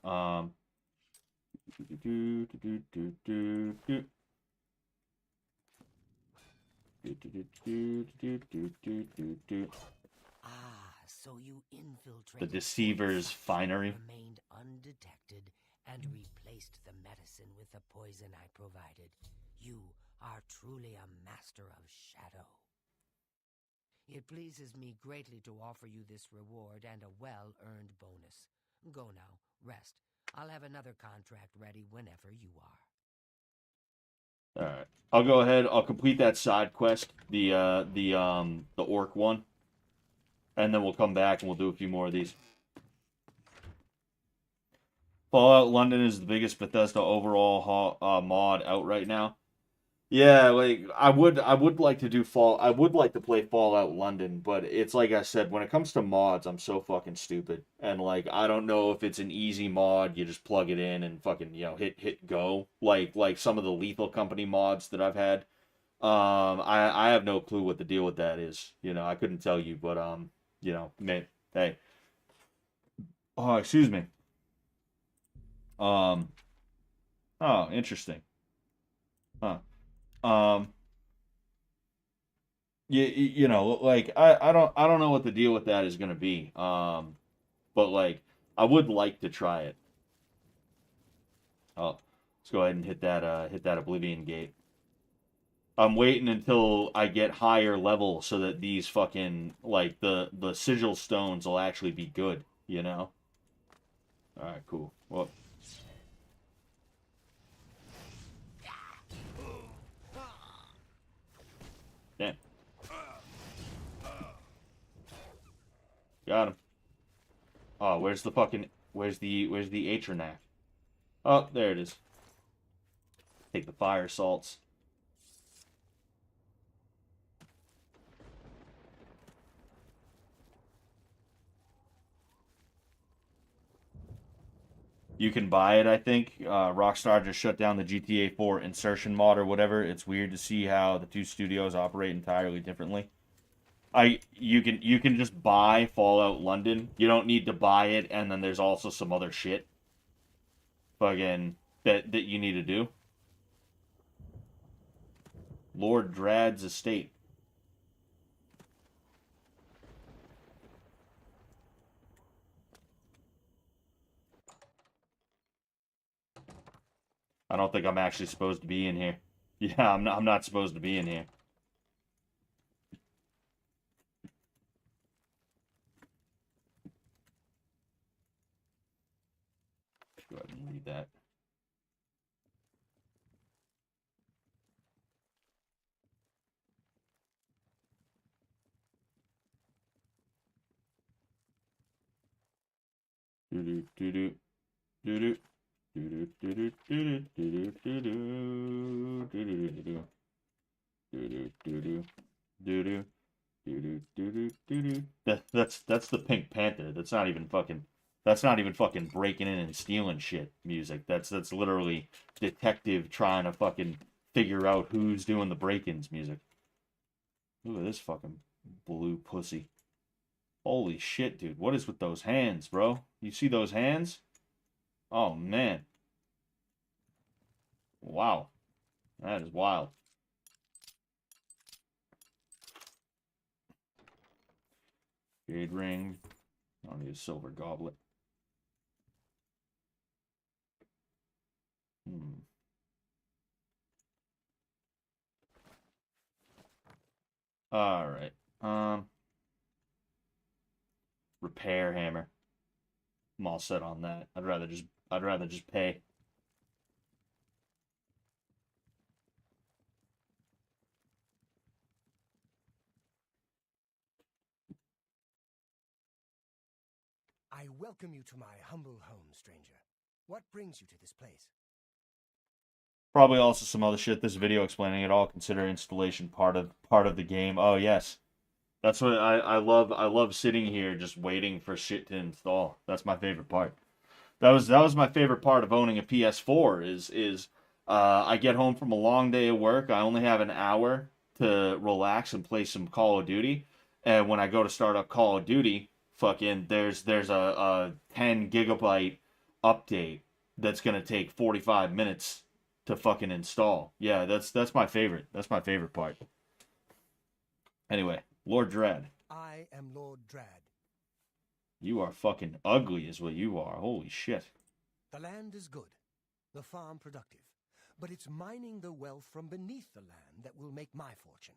So you infiltrated The Deceiver's finery. remained undetected and replaced the medicine with the poison I provided. You are truly a master of shadow. It pleases me greatly to offer you this reward and a well-earned bonus. Go now, rest. I'll have another contract ready whenever you are. Alright. I'll go ahead, I'll complete that side quest, the orc one. And then we'll come back and we'll do a few more of these. Fallout London is the biggest Bethesda overall mod out right now. Yeah, like I would like to do I would like to play Fallout London, but it's like I said, when it comes to mods, I'm so fucking stupid. And like I don't know if it's an easy mod, you just plug it in and fucking, hit go. Like some of the Lethal Company mods that I've had. I have no clue what the deal with that is. I couldn't tell you, but man, hey. Oh, excuse me. Um, oh, interesting. Huh. Um, like I don't know what the deal with that is gonna be. But like I would like to try it. Oh, let's go ahead and hit that Oblivion gate. I'm waiting until I get higher level so that these fucking like the sigil stones will actually be good, you know? All right, cool. Well, damn. Got him. Oh, where's the Atronac? Oh, there it is. Take the fire salts. You can buy it, I think. Rockstar just shut down the GTA 4 insertion mod or whatever. It's weird to see how the two studios operate entirely differently. You can just buy Fallout London. You don't need to buy it, and then there's also some other shit fucking that you need to do. Lord Drad's estate. I don't think I'm actually supposed to be in here. Yeah, I'm not supposed to be in here. Go ahead and leave that. Do do do do do do. That's the Pink Panther. That's not even fucking breaking in and stealing shit music. That's literally detective trying to fucking figure out who's doing the break-ins music. Look at this fucking blue pussy. Holy shit, dude. What is with those hands, bro? You see those hands? Oh, man. Wow. That is wild. Jade ring. I don't need a silver goblet. All right. Repair hammer. I'm all set on that. I'd rather just pay. I welcome you to my humble home, stranger. What brings you to this place? Probably also some other shit. This video explaining it all. Consider installation part of the game. Oh yes, that's what I love. I love sitting here just waiting for shit to install. That's my favorite part. That was my favorite part of owning a PS4 is I get home from a long day of work. I only have an hour to relax and play some Call of Duty. And when I go to start up Call of Duty, fucking there's a 10 gigabyte update that's gonna take 45 minutes to fucking install. Yeah, that's my favorite. That's my favorite part. Anyway, Lord Dread, I am Lord Drad. you are fucking ugly, is what you are. Holy shit. The land is good, the farm productive, but it's mining the wealth from beneath the land that will make my fortune.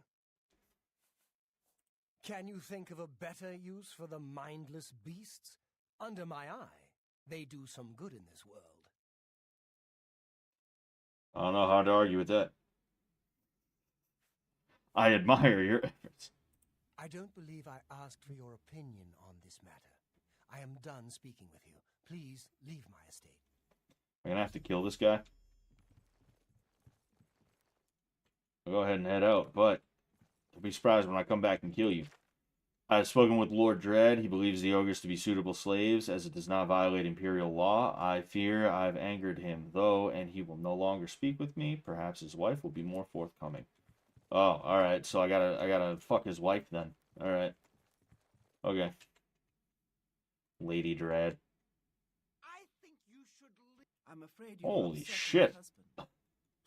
Can you think of a better use for the mindless beasts? Under my eye, they do some good in this world. I don't know how to argue with that. I admire your efforts. I don't believe I asked for your opinion on this matter. I am done speaking with you. Please leave my estate. I'm gonna have to kill this guy. I'll go ahead and head out, but don't be surprised when I come back and kill you. I have spoken with Lord Dread. He believes the ogres to be suitable slaves, as it does not violate imperial law. I fear I've angered him, though, and he will no longer speak with me. Perhaps his wife will be more forthcoming. Oh, alright, so I gotta fuck his wife then. Alright. Okay. Lady Dread. I think you should leave. I'm afraid you Holy upset shit. my husband.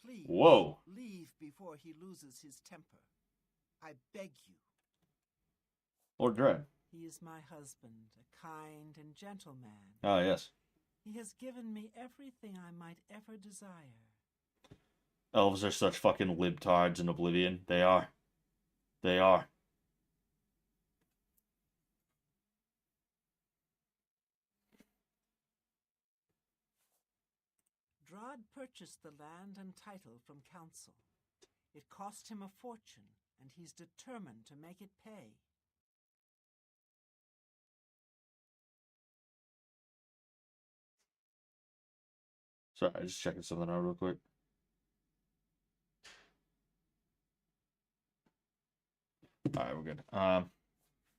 Please, Whoa. leave before he loses his temper. I beg you. Lord Dread. He is my husband, a kind and gentle man. Ah, yes. He has given me everything I might ever desire. Elves are such fucking libtards in Oblivion. They are. They are. Drod purchased the land and title from council. It cost him a fortune, and he's determined to make it pay. Sorry, just checking something out real quick. Alright, we're good.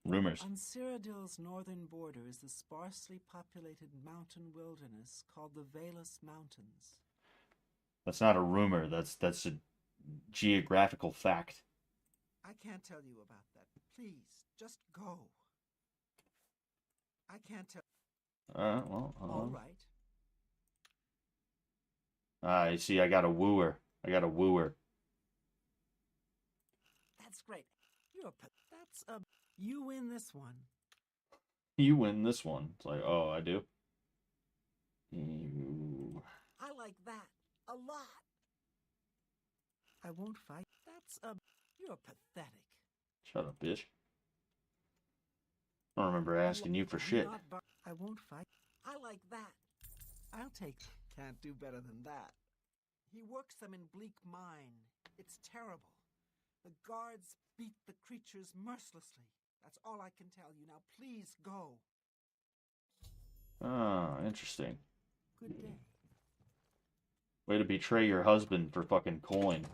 Rumors. On Cyrodiil's northern border is the sparsely populated mountain wilderness called the Valus Mountains. That's not a rumor. That's a geographical fact. I can't tell you about that. Please, just go. I can't tell. Alright, well. All right. You see, I got a wooer. I got a wooer. That's great. That's a. You win this one. You win this one. It's like, oh, I do? You... I like that a lot. I won't fight. That's a. You're pathetic. Shut up, bitch. I don't remember asking you for shit. I won't fight. I like that. I'll take. Can't do better than that. He works them in bleak mine. It's terrible. The guards beat the creatures mercilessly. That's all I can tell you. Now, please go. Ah, interesting. Good day. Way to betray your husband for fucking coin.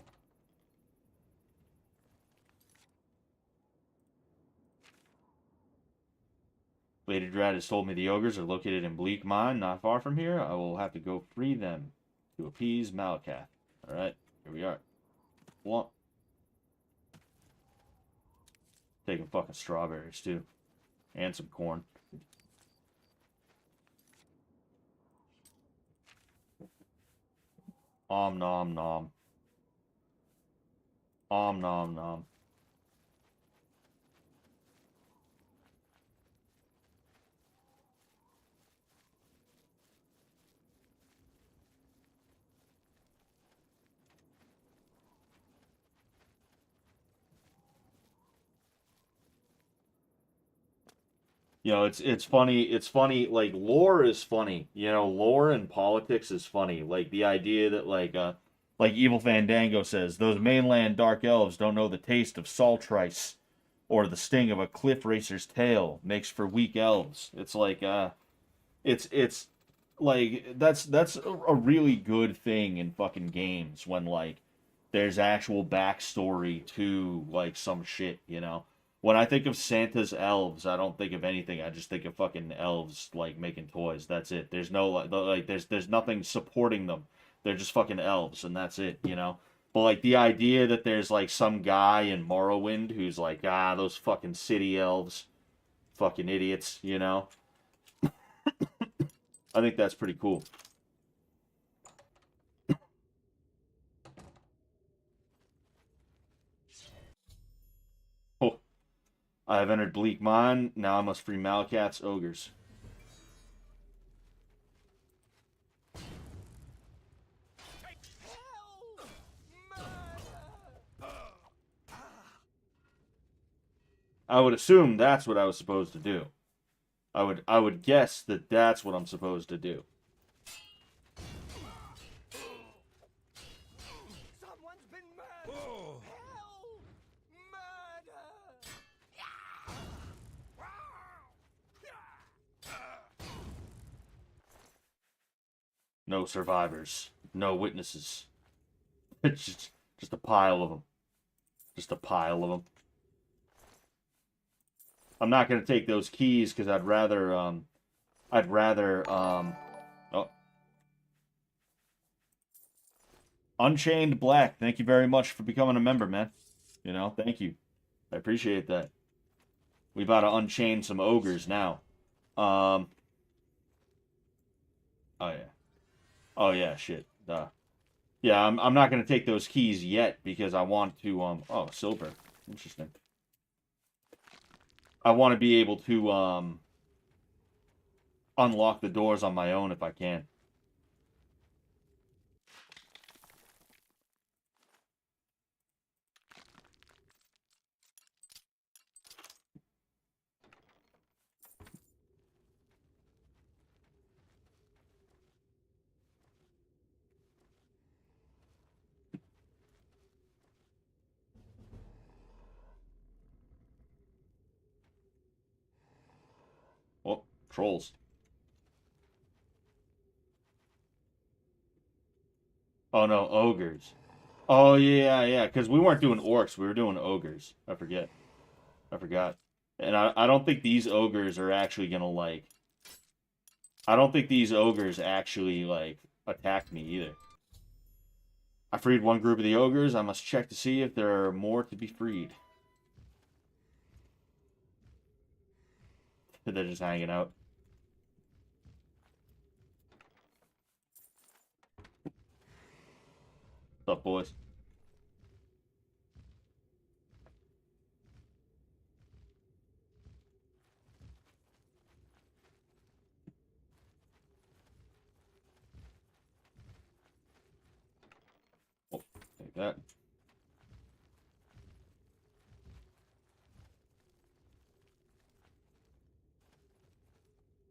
Lady Dread has told me the ogres are located in Bleak Mine, not far from here. I will have to go free them to appease Malakath. Alright, here we are. Well, taking fucking strawberries, too. And some corn. Om nom nom. Om nom nom. You know, it's funny, like, lore is funny. You know, lore and politics is funny. Like, the idea that, like Evil Fandango says, those mainland dark elves don't know the taste of salt rice or the sting of a cliff racer's tail makes for weak elves. It's like, it's like, that's a really good thing in fucking games when, like, there's actual backstory to, like, some shit, you know? When I think of Santa's elves, I don't think of anything. I just think of fucking elves, like, making toys. That's it. There's no, like, there's nothing supporting them. They're just fucking elves, and that's it, you know? But, like, the idea that there's, like, some guy in Morrowind who's like, ah, those fucking city elves, fucking idiots, you know? I think that's pretty cool. Oh, I have entered Bleak Mine. Now I must free Malakath's ogres. I would assume that's what I was supposed to do. I would guess that that's what I'm supposed to do. Someone's been murdered. Hell! Murder! No survivors. No witnesses. It's just a pile of them. Just a pile of them. I'm not gonna take those keys because I'd rather oh, Unchained Black. Thank you very much for becoming a member, man. You know, thank you. I appreciate that. We about to unchain some ogres now. Oh yeah. Oh yeah, shit. Duh. Yeah, I'm not gonna take those keys yet because I want to oh, silver. Interesting. I want to be able to unlock the doors on my own if I can. Oh, trolls. Oh no, ogres. Oh yeah, yeah, because we weren't doing orcs, we were doing ogres. I forget. I forgot. And I don't think these ogres are actually gonna like I don't think these ogres actually like attack me either. I freed one group of the ogres. I must check to see if there are more to be freed. They're just hanging out. What's up, boys? Oh, take that.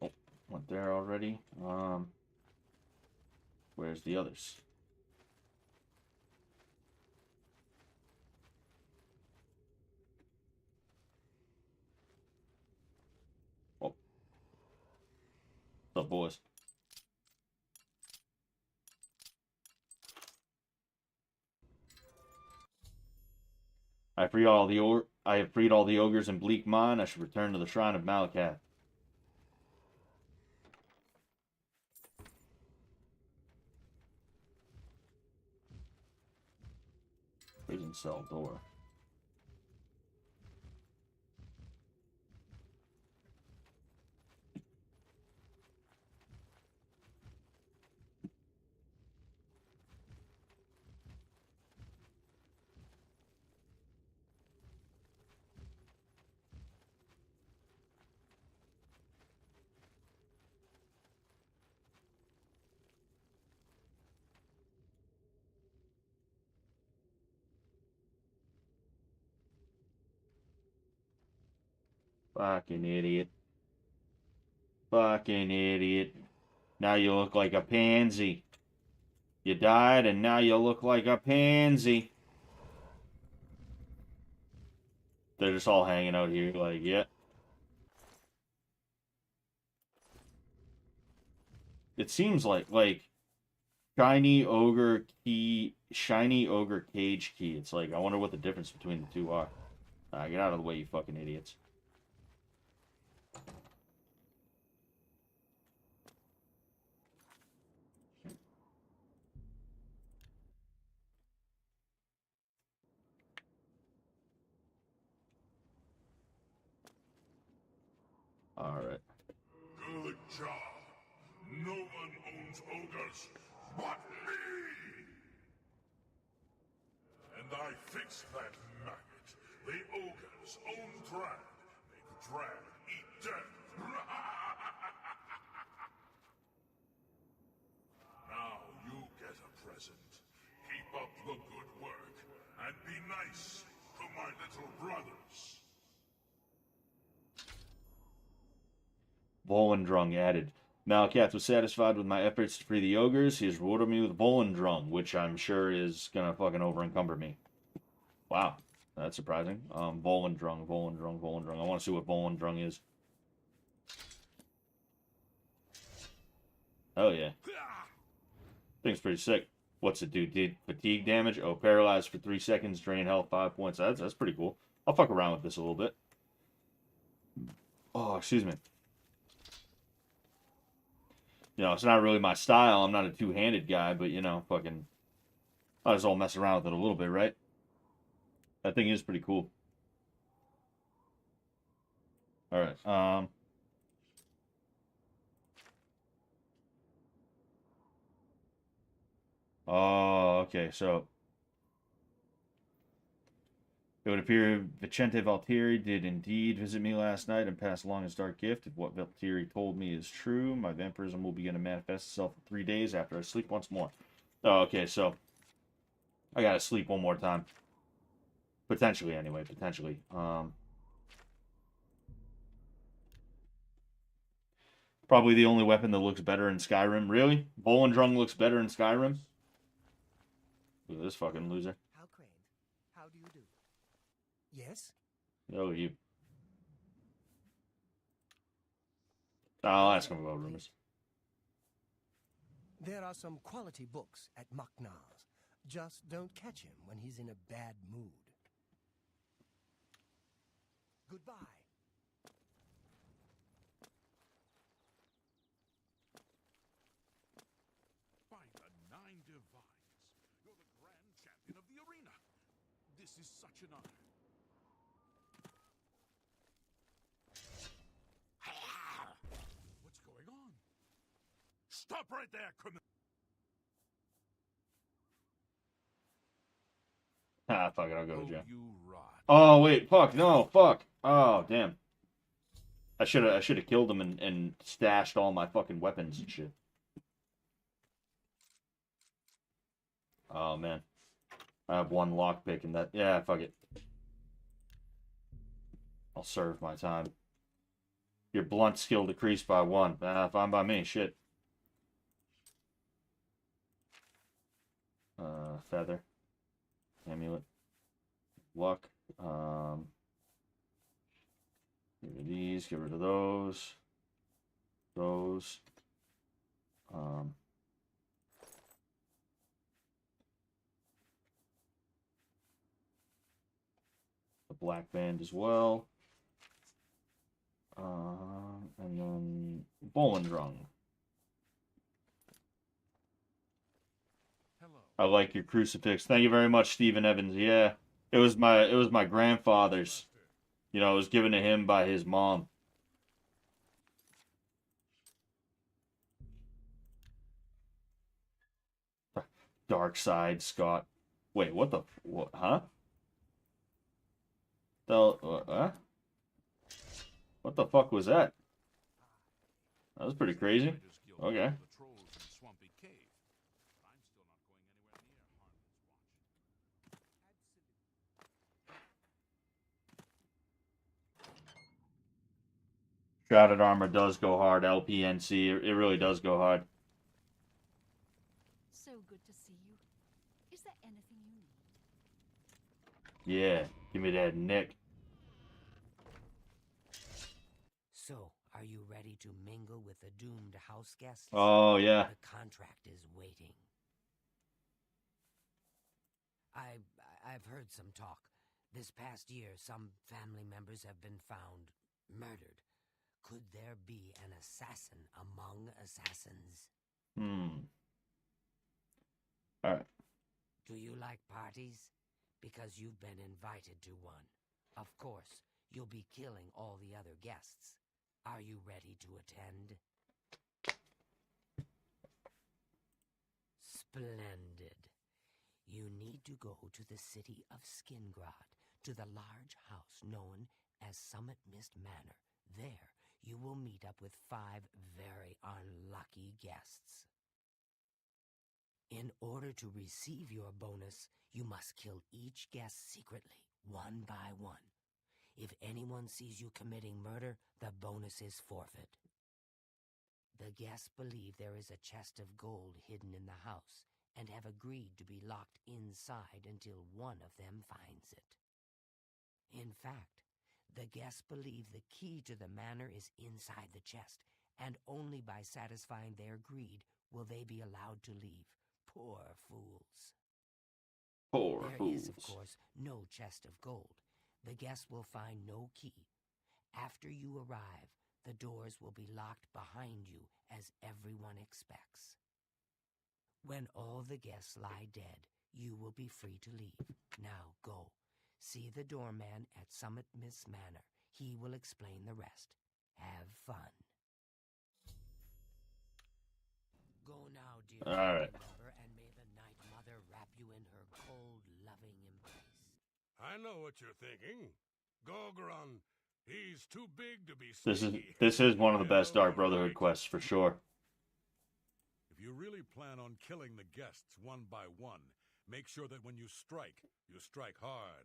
Oh, went there already. Where's the others? Oh, what's up, boys? I have freed all the ogres in Bleak Mine. I should return to the Shrine of Malakath. Prison cell door. Fucking idiot. Fucking idiot. Now you look like a pansy. You died and now you look like a pansy. They're just all hanging out here like, yeah. It seems like shiny ogre cage key. It's like, I wonder what the difference between the two are. Get out of the way, you fucking idiots. Alright. Good job. No one owns ogres but me! And I fixed that maggot. The ogre's own drag. Make drag eat death. Now you get a present. Keep up the good work. And be nice to my little brothers. Volendrung added. Malakath was satisfied with my efforts to free the ogres. He has rewarded me with Volendrung, which I'm sure is gonna fucking over-encumber me. Wow, that's surprising. Volendrung. I want to see what Volendrung is. Oh yeah. Thing's pretty sick. What's it do? Did fatigue damage? Oh, paralyzed for 3 seconds, drain health 5 points. That's pretty cool. I'll fuck around with this a little bit. Oh, excuse me. You know, it's not really my style. I'm not a two-handed guy, but you know, fucking, I just all mess around with it a little bit, right? That thing is pretty cool. All right. Oh, okay. So it would appear Vicente Valtieri did indeed visit me last night and pass along his dark gift. If what Valtieri told me is true, my vampirism will begin to manifest itself in 3 days after I sleep once more. Oh, okay. So I gotta sleep one more time. Potentially, anyway. Potentially. Probably the only weapon that looks better in Skyrim. Really? Bolendrung looks better in Skyrim? Look at this fucking loser. How Crane? How do you do? Yes? Oh, you. I'll ask him about rumors. There are some quality books at Maknar's. Just don't catch him when he's in a bad mood. Goodbye. By the 9 divines, you're the grand champion of the arena. This is such an honor. What's going on? Stop right there, Ah, fuck it, I'll go with you. you rot. Oh wait, fuck, no, fuck. Oh damn. I should have killed him and stashed all my fucking weapons and shit. Oh man. I have one lockpick and that, yeah, fuck it. I'll serve my time. Your blunt skill decreased by 1. Fine by me, shit. Feather. Amulet. Luck. Get rid of these, get rid of those. Those. The black band as well. And then Bolendrung. Hello. I like your crucifix. Thank you very much, Stephen Evans. Yeah. It was my grandfather's. You know, it was given to him by his mom. Dark side, Scott. Wait, what the what, huh? What the fuck was that? That was pretty crazy. Okay. The trolls in Swampy Cave. I'm still not going anywhere near Harmon's Watch. Shrouded armor does go hard. LPNC, it really does go hard. So good to see you. Is there anything you need? Yeah, give me that Nick. So, are you ready to mingle with the doomed house guests? Oh yeah. The contract is waiting. I've heard some talk. This past year, some family members have been found murdered. Could there be an assassin among assassins? Alright. Do you like parties? Because you've been invited to one. Of course, you'll be killing all the other guests. Are you ready to attend? Splendid. You need to go to the city of Skingrad, to the large house known as Summit Mist Manor. There, you will meet up with 5 very unlucky guests. In order to receive your bonus, you must kill each guest secretly, one by one. If anyone sees you committing murder, the bonus is forfeit. The guests believe there is a chest of gold hidden in the house and have agreed to be locked inside until one of them finds it. In fact, the guests believe the key to the manor is inside the chest, and only by satisfying their greed will they be allowed to leave. Poor fools. Poor There fools. is, of course, no chest of gold. The guest will find no key. After you arrive, the doors will be locked behind you, as everyone expects. When all the guests lie dead, you will be free to leave. Now go. See the doorman at Summit Miss Manor. He will explain the rest. Have fun. Go now, dear All right. member, and may the Night Mother wrap you in her cold, loving embrace. I know what you're thinking. Gogron, he's too big to be This is one of the best Well, Dark Brotherhood right. quests for sure. If you really plan on killing the guests one by one, make sure that when you strike hard.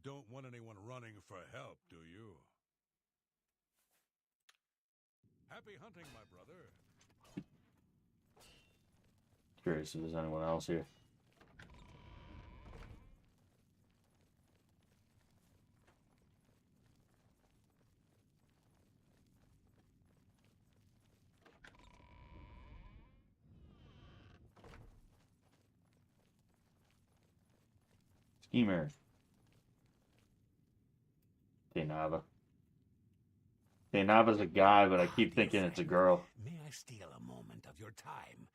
Don't want anyone running for help, do you? Happy hunting, my brother. Curious if there's anyone else here. Schemer. Dainava. Dainava's a guy, but I keep thinking it's a girl. May I steal a moment of your time?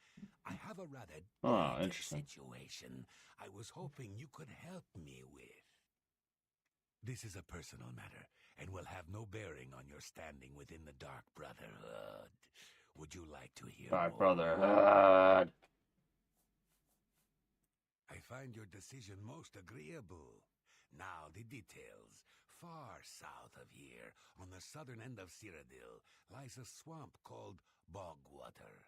I have a rather Oh, delicate interesting. situation I was hoping you could help me with. This is a personal matter and will have no bearing on your standing within the Dark Brotherhood. Would you like to hear Dark more? Brotherhood. I find your decision most agreeable. Now the details. Far south of here, on the southern end of Cyrodiil, lies a swamp called Bogwater.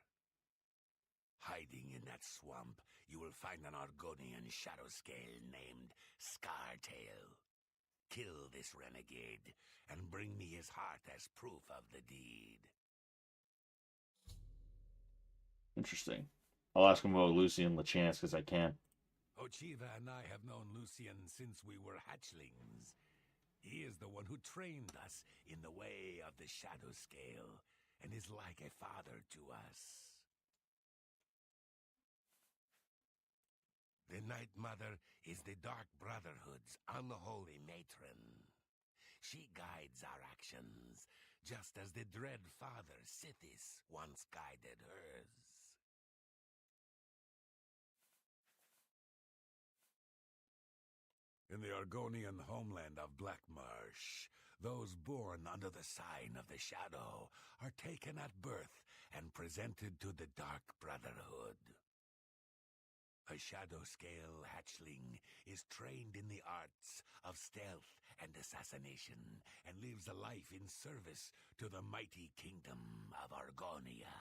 Hiding in that swamp, you will find an Argonian shadow scale named Scartail. Kill this renegade, and bring me his heart as proof of the deed. Interesting. I'll ask him about Lucian LeChance because I can. Ochiva and I have known Lucian since we were hatchlings. He is the one who trained us in the way of the shadow scale, and is like a father to us. The Night Mother is the Dark Brotherhood's unholy matron. She guides our actions, just as the dread father Sithis once guided hers. In the Argonian homeland of Blackmarsh, Those born under the sign of the Shadow are taken at birth and presented to the Dark Brotherhood. A shadow scale hatchling is trained in the arts of stealth and assassination and lives a life in service to the mighty kingdom of Argonia.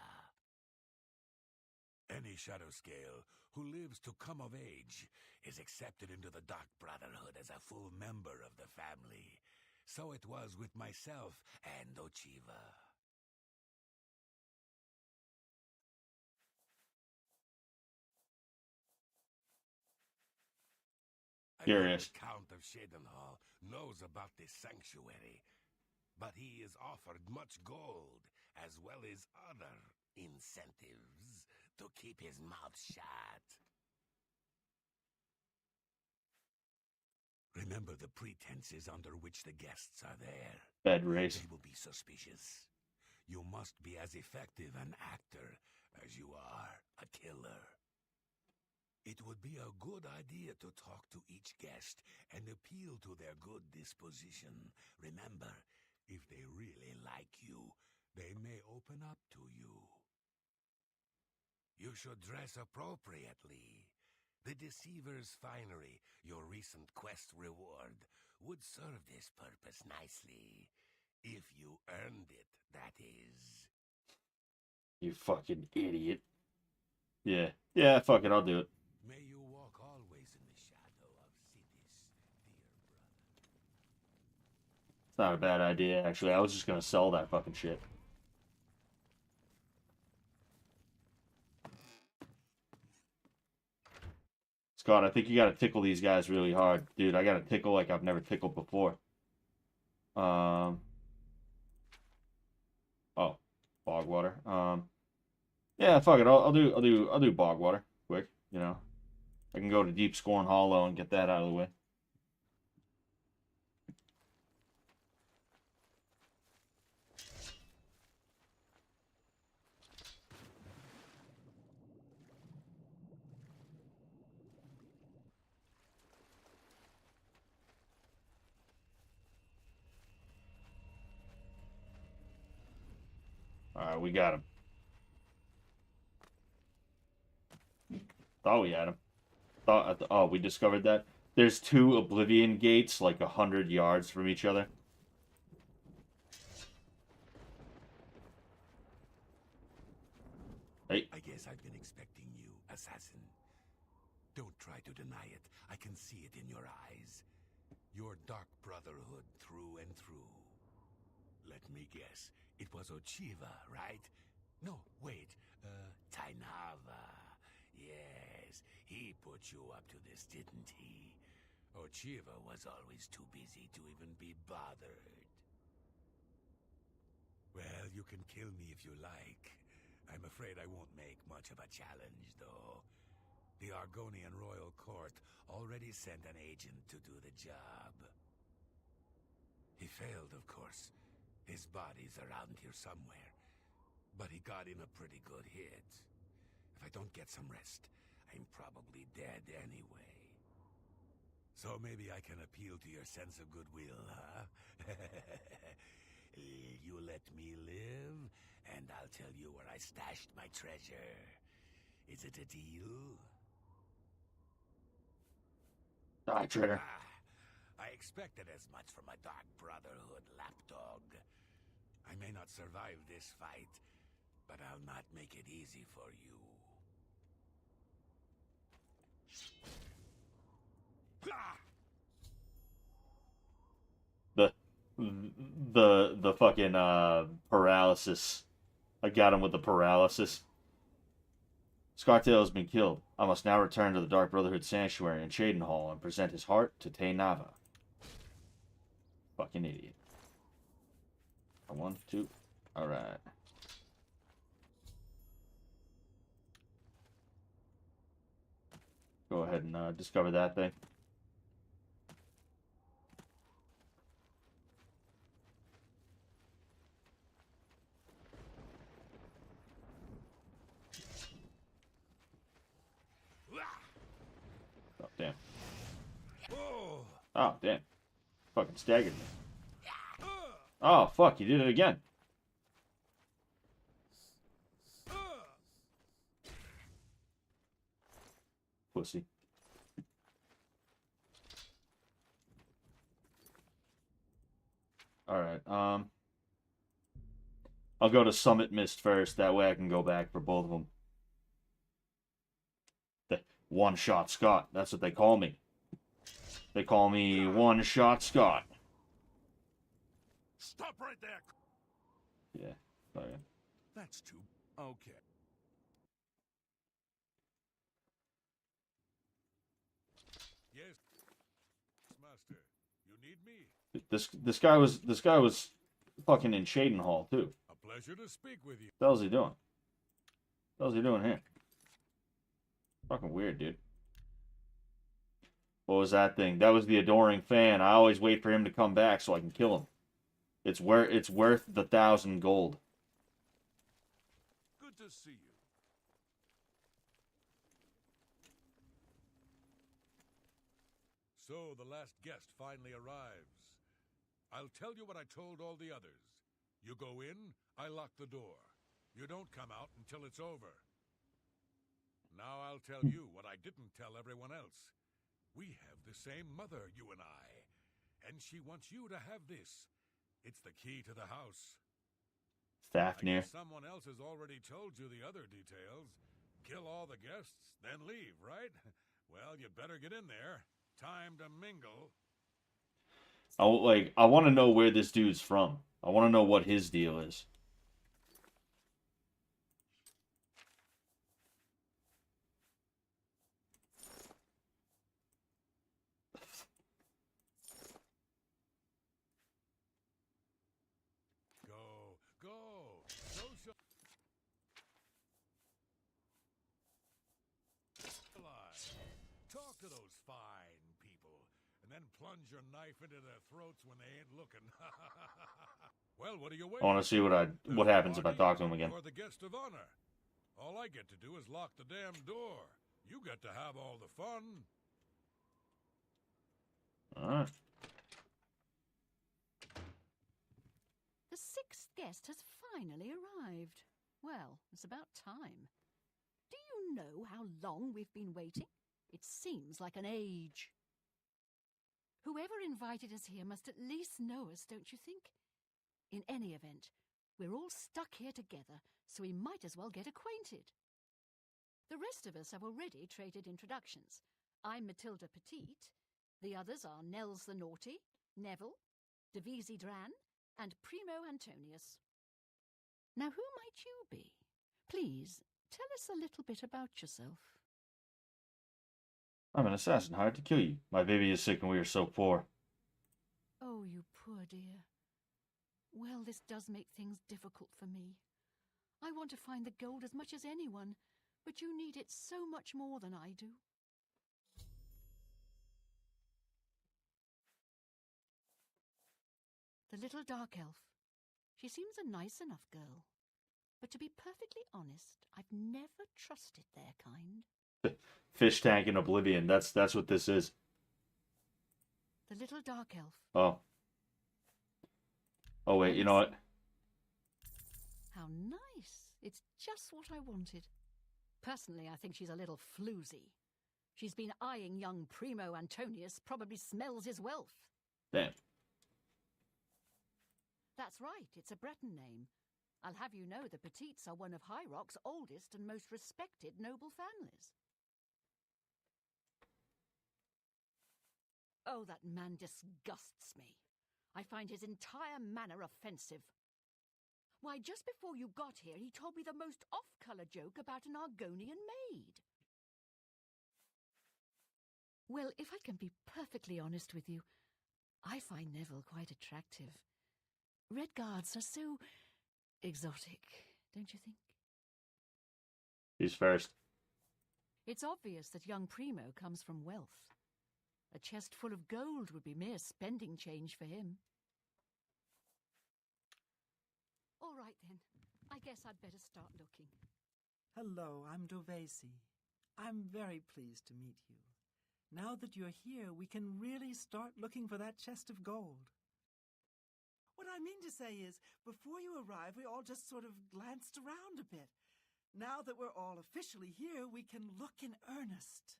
Any shadow scale who lives to come of age is accepted into the Dark Brotherhood as a full member of the family. So it was with myself and Ochiva. I know Curious. the Count of Shadenhall knows about this sanctuary, but he is offered much gold as well as other incentives to keep his mouth shut. Remember the pretenses under which the guests are there. Bed race. They will be suspicious. You must be as effective an actor as you are a killer. It would be a good idea to talk to each guest and appeal to their good disposition. Remember, if they really like you, they may open up to you. You should dress appropriately. The Deceiver's finery, your recent quest reward, would serve this purpose nicely. If you earned it, that is. You fucking idiot. Yeah. Yeah, fuck it, I'll do it. May you walk always in the shadow of Sithis, dear brother. It's not a bad idea, actually. I was just gonna sell that fucking shit. Scott, I think you gotta tickle these guys really hard. Dude, I gotta tickle like I've never tickled before. Oh, bog water. Yeah, fuck it. I'll do bog water quick. You know, I can go to Deep Scorn Hollow and get that out of the way. Alright, we got him. Thought we had him. Oh, we discovered that. There's 2 Oblivion gates, like 100 yards from each other. Hey. I guess I've been expecting you, assassin. Don't try to deny it. I can see it in your eyes. Your dark brotherhood through and through. Let me guess. It was Ochiva, right? No, wait. Tainava. Yes, he put you up to this, didn't he? Ochiva was always too busy to even be bothered. Well, you can kill me if you like. I'm afraid I won't make much of a challenge, though. The Argonian royal court already sent an agent to do the job. He failed, of course. His body's around here somewhere. But he got in a pretty good hit. If I don't get some rest, I'm probably dead anyway. So maybe I can appeal to your sense of goodwill, huh? You let me live, and I'll tell you where I stashed my treasure. Is it a deal? Die, traitor. I expected as much from a Dark Brotherhood lapdog. I may not survive this fight, but I'll not make it easy for you. The fucking paralysis. I got him with the paralysis. Scartail has been killed. I must now return to the Dark Brotherhood Sanctuary in Cheydinhal and present his heart to Tainava. Fucking idiot. 1, 2. Alright. Go ahead and discover that thing. Oh, damn. Oh, damn. Fucking staggered me. Oh, fuck, you did it again. Pussy. Alright, I'll go to Summit Mist first, that way I can go back for both of them. The one-shot Scott, that's what they call me. They call me One-Shot Scott. Stop right there! Yeah, okay. That's too... Okay. Yes, Master. You need me? This guy was fucking in Cheydinhal too. A pleasure to speak with you. What the hell's he doing? What the hell's he doing here? Fucking weird, dude. What was that thing? That was the adoring fan. I always wait for him to come back so I can kill him. It's worth the 1,000 gold. Good to see you. So the last guest finally arrives. I'll tell you what I told all the others. You go in, I lock the door. You don't come out until it's over. Now I'll tell you what I didn't tell everyone else. We have the same mother, you and I. And she wants you to have this. It's the key to the house. Fafnir. I guess someone else has already told you the other details. Kill all the guests, then leave, right? Well, you better get in there. Time to mingle. I want to know where this dude's from. I want to know what his deal is. Go. Social. and plunge your knife into their throats when they ain't looking. Well, what are you I waiting want to see what There's happens if I party. talk to him again. You're the guest of honor. All I get to do is lock the damn door. You get to have all the fun. Alright. The sixth guest has finally arrived. Well, it's about time. Do you know how long we've been waiting? It seems like an age. Whoever invited us here must at least know us, don't you think? In any event, we're all stuck here together, so we might as well get acquainted. The rest of us have already traded introductions. I'm Matilda Petite. The others are Nels the Naughty, Neville, Devisi Dran, and Primo Antonius. Now, who might you be? Please, tell us a little bit about yourself. I'm an assassin hired to kill you. My baby is sick and we are so poor. Oh, you poor dear. Well, this does make things difficult for me. I want to find the gold as much as anyone, but you need it so much more than I do. The little dark elf. She seems a nice enough girl. But to be perfectly honest, I've never trusted their kind. Fish tank in Oblivion. That's what this is. The little dark elf. Oh. Oh wait, you know what? How nice. It's just what I wanted. Personally, I think she's a little floozy. She's been eyeing young Primo Antonius, probably smells his wealth. Damn. That's right, it's a Breton name. I'll have you know the Petites are one of High Rock's oldest and most respected noble families. Oh, that man disgusts me. I find his entire manner offensive. Why, just before you got here, he told me the most off-colour joke about an Argonian maid. Well, if I can be perfectly honest with you, I find Neville quite attractive. Red Guards are so exotic, don't you think? He's first. It's obvious that young Primo comes from wealth. A chest full of gold would be mere spending change for him. All right, then. I guess I'd better start looking. Hello, I'm Dovesi. I'm very pleased to meet you. Now that you're here, we can really start looking for that chest of gold. What I mean to say is, before you arrived, we all just sort of glanced around a bit. Now that we're all officially here, we can look in earnest.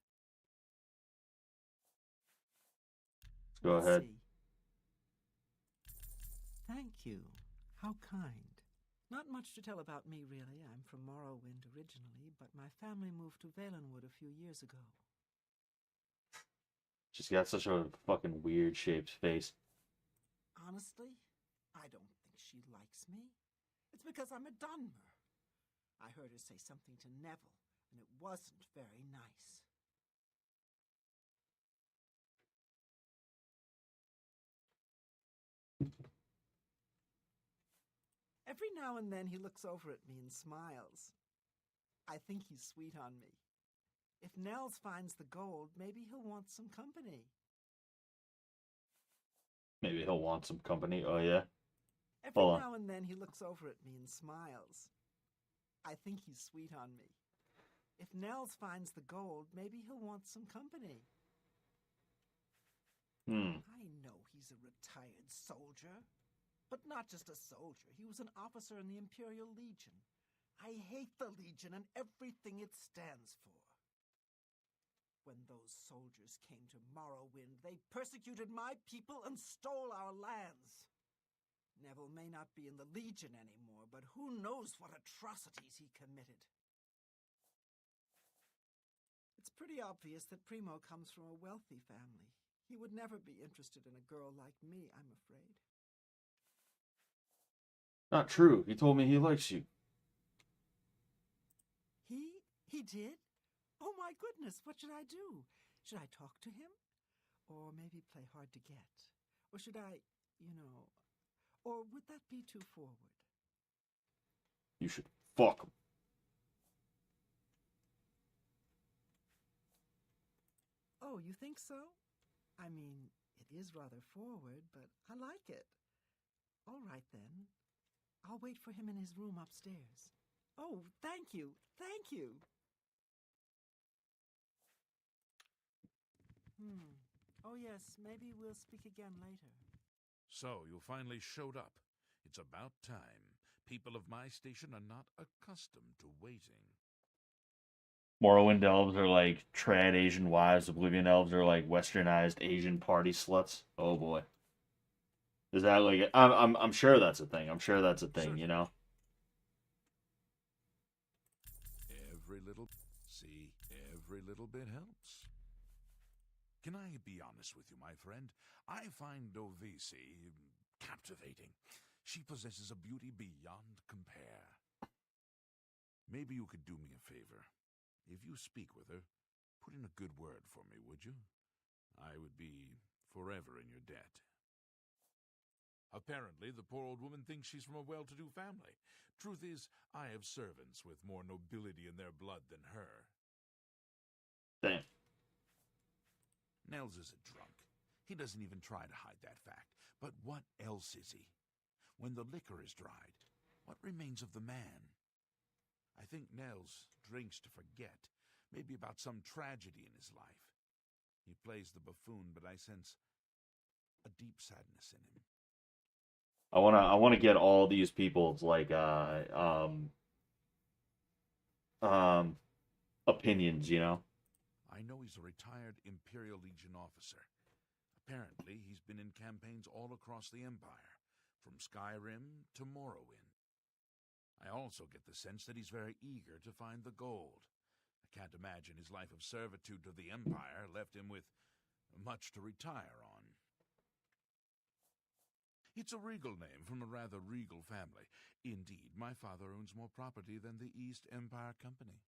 Go ahead. See. Thank you. How kind. Not much to tell about me, really. I'm from Morrowind originally, but my family moved to Valenwood a few years ago. She's got such a fucking weird shaped face. Honestly, I don't think she likes me. It's because I'm a Dunmer. I heard her say something to Neville, and it wasn't very nice. Every now and then he looks over at me and smiles. I think he's sweet on me. If Nels finds the gold, maybe he'll want some company. Maybe he'll want some company. Oh, yeah? Every Hold on. now and then he looks over at me and smiles. I think he's sweet on me. If Nels finds the gold, maybe he'll want some company. I know he's a retired soldier. But not just a soldier. He was an officer in the Imperial Legion. I hate the Legion and everything it stands for. When those soldiers came to Morrowind, they persecuted my people and stole our lands. Neville may not be in the Legion anymore, but who knows what atrocities he committed. It's pretty obvious that Primo comes from a wealthy family. He would never be interested in a girl like me, I'm afraid. Not true. He told me he likes you. He did? Oh my goodness, what should I do? Should I talk to him? Or maybe play hard to get? Or should I, or would that be too forward? You should fuck him. Oh, you think so? I mean, It is rather forward, but I like it. All right, then. I'll wait for him in his room upstairs. Oh, thank you. Thank you. Oh, yes, maybe we'll speak again later. So, you finally showed up. It's about time. People of my station are not accustomed to waiting. Morrowind elves are like trad Asian wives. Oblivion elves are like westernized Asian party sluts. Oh boy, is that like? I'm sure that's a thing. I'm sure that's a thing. You know. Every little bit helps. Can I be honest with you, my friend? I find Dovisi captivating. She possesses a beauty beyond compare. Maybe you could do me a favor. If you speak with her, put in a good word for me, would you? I would be forever in your debt. Apparently, the poor old woman thinks she's from a well-to-do family. Truth is, I have servants with more nobility in their blood than her. Damn. Nels is a drunk. He doesn't even try to hide that fact. But what else is he? When the liquor is dried, what remains of the man? I think Nels drinks to forget, maybe about some tragedy in his life. He plays the buffoon, but I sense a deep sadness in him. I wanna get all these people's like opinions, you know. I know he's a retired Imperial Legion officer. Apparently, he's been in campaigns all across the Empire, from Skyrim to Morrowind. I also get the sense that he's very eager to find the gold. I can't imagine his life of servitude to the Empire left him with much to retire on. It's a regal name from a rather regal family. Indeed, my father owns more property than the East Empire Company.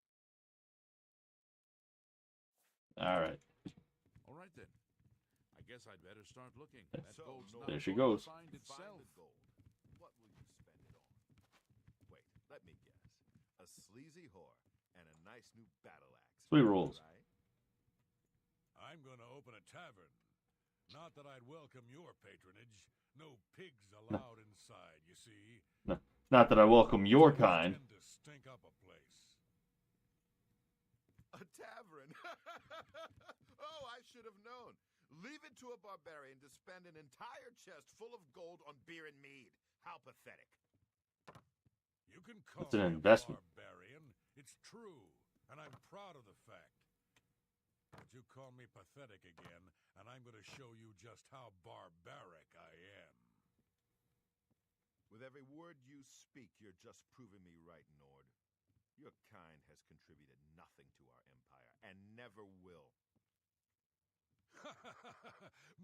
All right. All right, then. I guess I'd better start looking. That gold's not There she going to goes. find itself. Gold. What will you spend it on? Wait, let me guess. A sleazy whore and a nice new battle axe. Sweet rolls. Right? I'm going to open a tavern. Not that I'd welcome your patronage. No pigs allowed inside, you see. No, not that I welcome your Pigs kind. tend to stink up a place. A tavern? Oh, I should have known. Leave it to a barbarian to spend an entire chest full of gold on beer and mead. How pathetic. You can call That's an me a investment. barbarian. It's true, and I'm proud of the fact. But you call me pathetic again, and I'm going to show you just how barbaric I am. With every word you speak, you're just proving me right, Nord. Your kind has contributed nothing to our empire, and never will.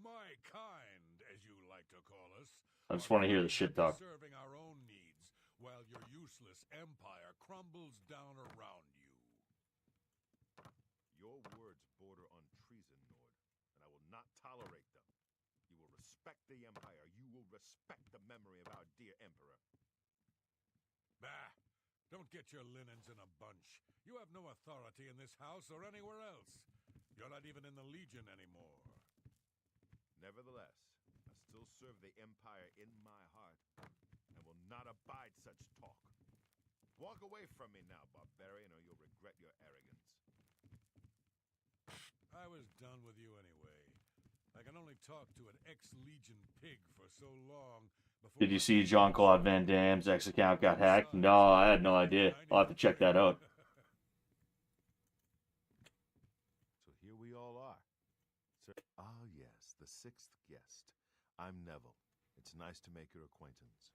My kind, as you like to call us. I just want to hear the shit talk. Serving our own needs, while your useless empire crumbles down around you. Your words border on treason, Nord, and I will not tolerate them. You will respect the empire. You will respect the memory of our dear emperor. Bah! Don't get your linens in a bunch. You have no authority in this house or anywhere else. You're not even in the Legion anymore. Nevertheless, I still serve the empire in my heart, and will not abide such talk. Walk away from me now, barbarian, or you'll regret your arrogance. I was done with you anyway. I can only talk to an ex-Legion pig for so long before... Did you see Jean-Claude Van Damme's X account got hacked? No, I had no idea. I'll have to check that out. So here we all are. Ah, yes, the sixth guest. I'm Neville. It's nice to make your acquaintance.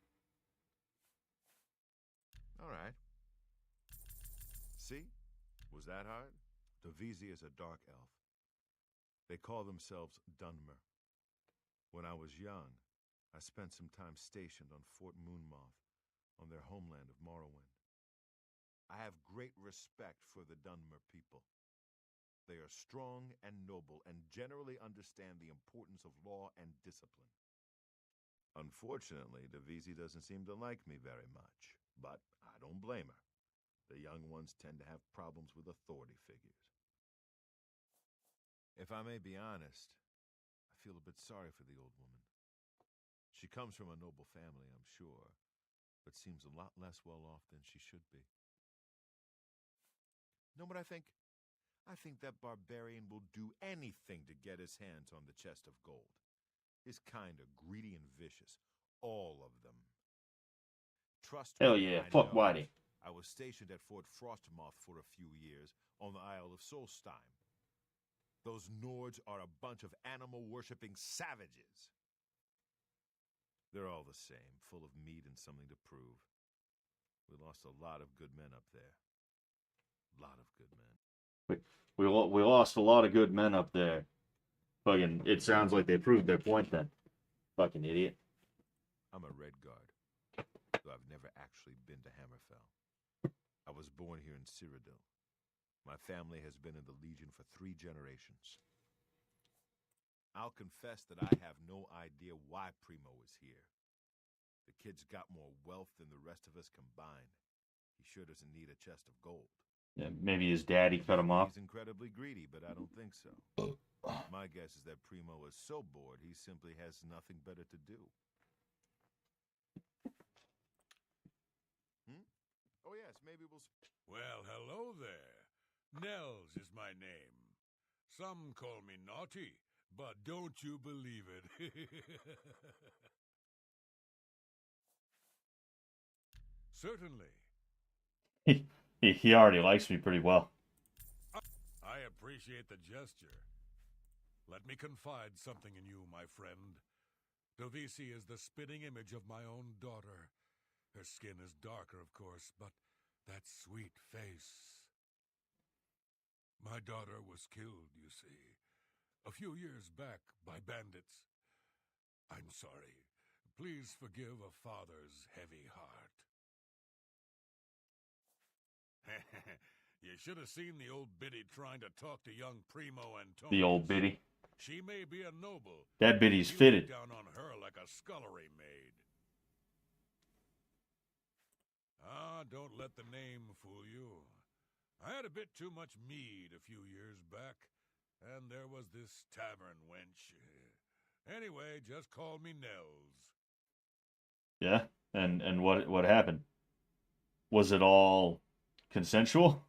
All right. See? Was that hard? Dovisi is a dark elf. They call themselves Dunmer. When I was young, I spent some time stationed on Fort Moonmoth, on their homeland of Morrowind. I have great respect for the Dunmer people. They are strong and noble, and generally understand the importance of law and discipline. Unfortunately, Dovisi doesn't seem to like me very much, but I don't blame her. The young ones tend to have problems with authority figures. If I may be honest, I feel a bit sorry for the old woman. She comes from a noble family, I'm sure, but seems a lot less well off than she should be. Know what I think? I think that barbarian will do anything to get his hands on the chest of gold. His kind are greedy and vicious. All of them. Trust me, Hell yeah. I Fuck know. Whitey. I was stationed at Fort Frostmoth for a few years on the Isle of Solstheim. Those Nords are a bunch of animal-worshipping savages. They're all the same, full of meat and something to prove. We lost a lot of good men up there. A lot of good men. We lost a lot of good men up there. Fucking, it sounds like they proved their point then. Fucking idiot. I'm a Red Guard, though I've never actually been to Hammerfell. I was born here in Cyrodiil. My family has been in the Legion for 3 generations. I'll confess that I have no idea why Primo is here. The kid's got more wealth than the rest of us combined. He sure doesn't need a chest of gold. Yeah, maybe his daddy cut him off. He's incredibly greedy, but I don't think so. My guess is that Primo is so bored he simply has nothing better to do. Oh yes, maybe we'll... Well, hello there. Nels is my name. Some call me naughty, but don't you believe it. Certainly. He already likes me pretty well. I appreciate the gesture. Let me confide something in you, my friend. Dovisi is the spitting image of my own daughter. Her skin is darker, of course, but that sweet face. My daughter was killed, you see, a few years back by bandits. I'm sorry. Please forgive a father's heavy heart. You should have seen the old biddy trying to talk to young Primo Antonius. The old biddy. She may be a noble. That biddy's You fitted. look down on her like a scullery maid. Ah, don't let the name fool you. I had a bit too much mead a few years back, and there was this tavern wench. Anyway, just call me Nels. Yeah? And what happened? Was it all consensual?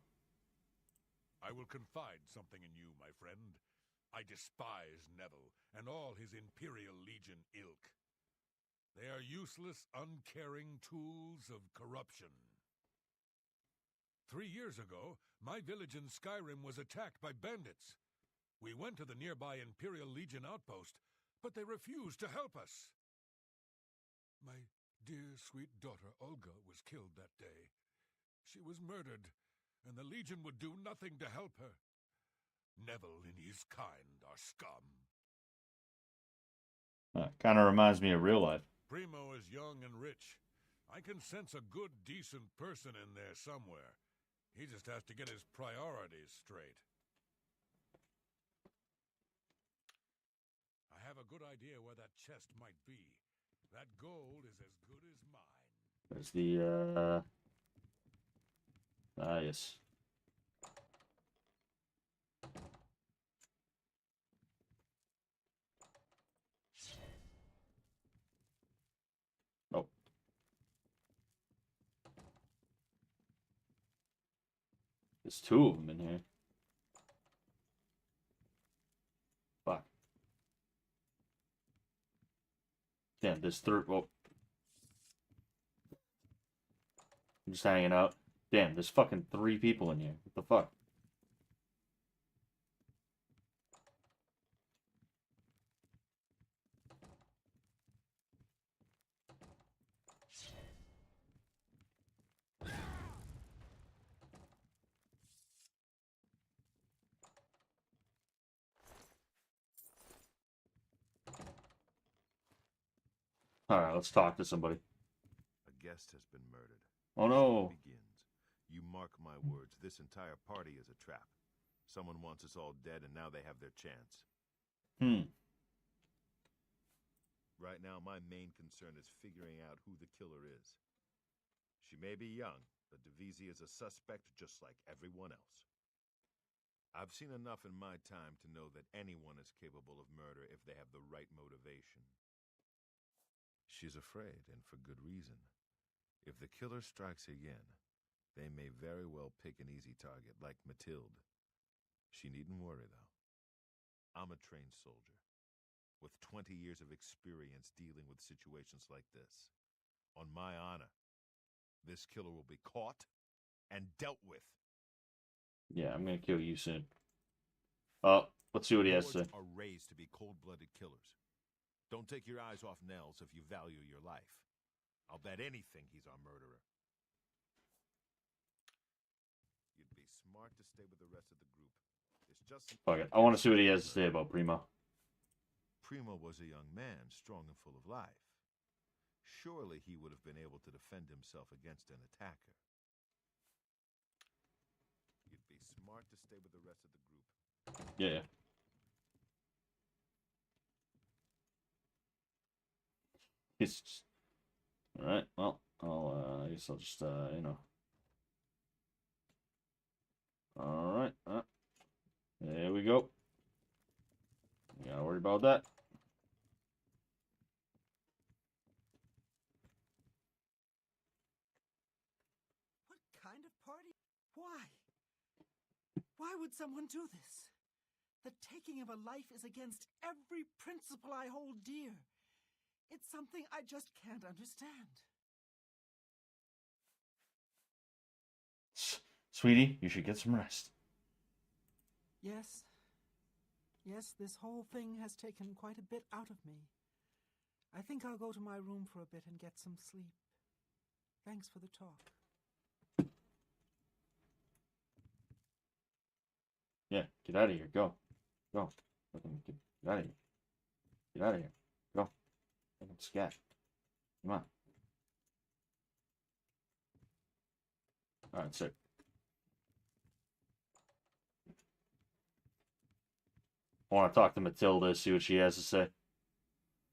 I will confide something in you, my friend. I despise Neville and all his Imperial Legion ilk. They are useless, uncaring tools of corruption. 3 years ago, my village in Skyrim was attacked by bandits. We went to the nearby Imperial Legion outpost, but they refused to help us. My dear, sweet daughter Olga was killed that day. She was murdered, and the Legion would do nothing to help her. Neville and his kind are scum. Kind of reminds me of real life. Primo is young and rich. I can sense a good, decent person in there somewhere. He just has to get his priorities straight. I have a good idea where that chest might be. That gold is as good as mine. There's the, yes. Oh. There's 2 of them in here. Fuck. Damn, there's 3. Well, I'm just hanging out. Damn, there's fucking 3 people in here. What the fuck? Alright, let's talk to somebody. A guest has been murdered. Oh no. So it begins. You mark my words, this entire party is a trap. Someone wants us all dead, and now they have their chance. Right now, my main concern is figuring out who the killer is. She may be young, but Dovisi is a suspect just like everyone else. I've seen enough in my time to know that anyone is capable of murder if they have the right motivation. She's afraid, and for good reason. If the killer strikes again, they may very well pick an easy target, like Mathilde. She needn't worry, though. I'm a trained soldier, with 20 years of experience dealing with situations like this. On my honor, this killer will be caught and dealt with. Yeah, I'm gonna kill you soon. Oh, let's see what he has to say. Lords are raised to be cold-blooded killers. Don't take your eyes off Nels if you value your life. I'll bet anything he's our murderer. You'd be smart to stay with the rest of the group. It's just... Fuck it. I want to see what he has to say about Primo. Primo was a young man, strong and full of life. Surely he would have been able to defend himself against an attacker. You'd be smart to stay with the rest of the group. Yeah. It's just... all right. Well, I guess I'll just you know. All right. There we go. You gotta worry about that. What kind of party? Why? Why would someone do this? The taking of a life is against every principle I hold dear. It's something I just can't understand. Sweetie, you should get some rest. Yes. Yes, this whole thing has taken quite a bit out of me. I think I'll go to my room for a bit and get some sleep. Thanks for the talk. Yeah, get out of here. Go. Go. Get out of here. Get out of here. Go. Fucking scat. Come on. Alright, sick. I want to talk to Matilda, see what she has to say.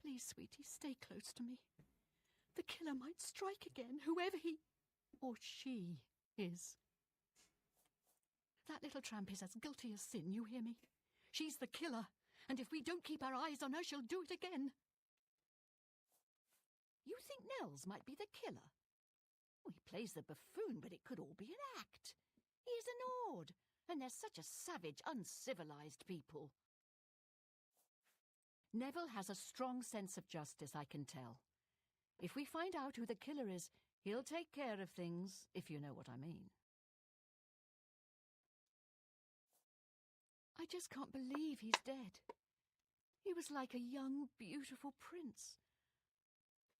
Please, sweetie, stay close to me. The killer might strike again, whoever he or she is. That little tramp is as guilty as sin, you hear me? She's the killer, and if we don't keep our eyes on her, she'll do it again. You think Nels might be the killer? Well, he plays the buffoon, but it could all be an act. He's an Ord, and they're such a savage, uncivilized people. Neville has a strong sense of justice, I can tell. If we find out who the killer is, he'll take care of things, if you know what I mean. I just can't believe he's dead. He was like a young, beautiful prince.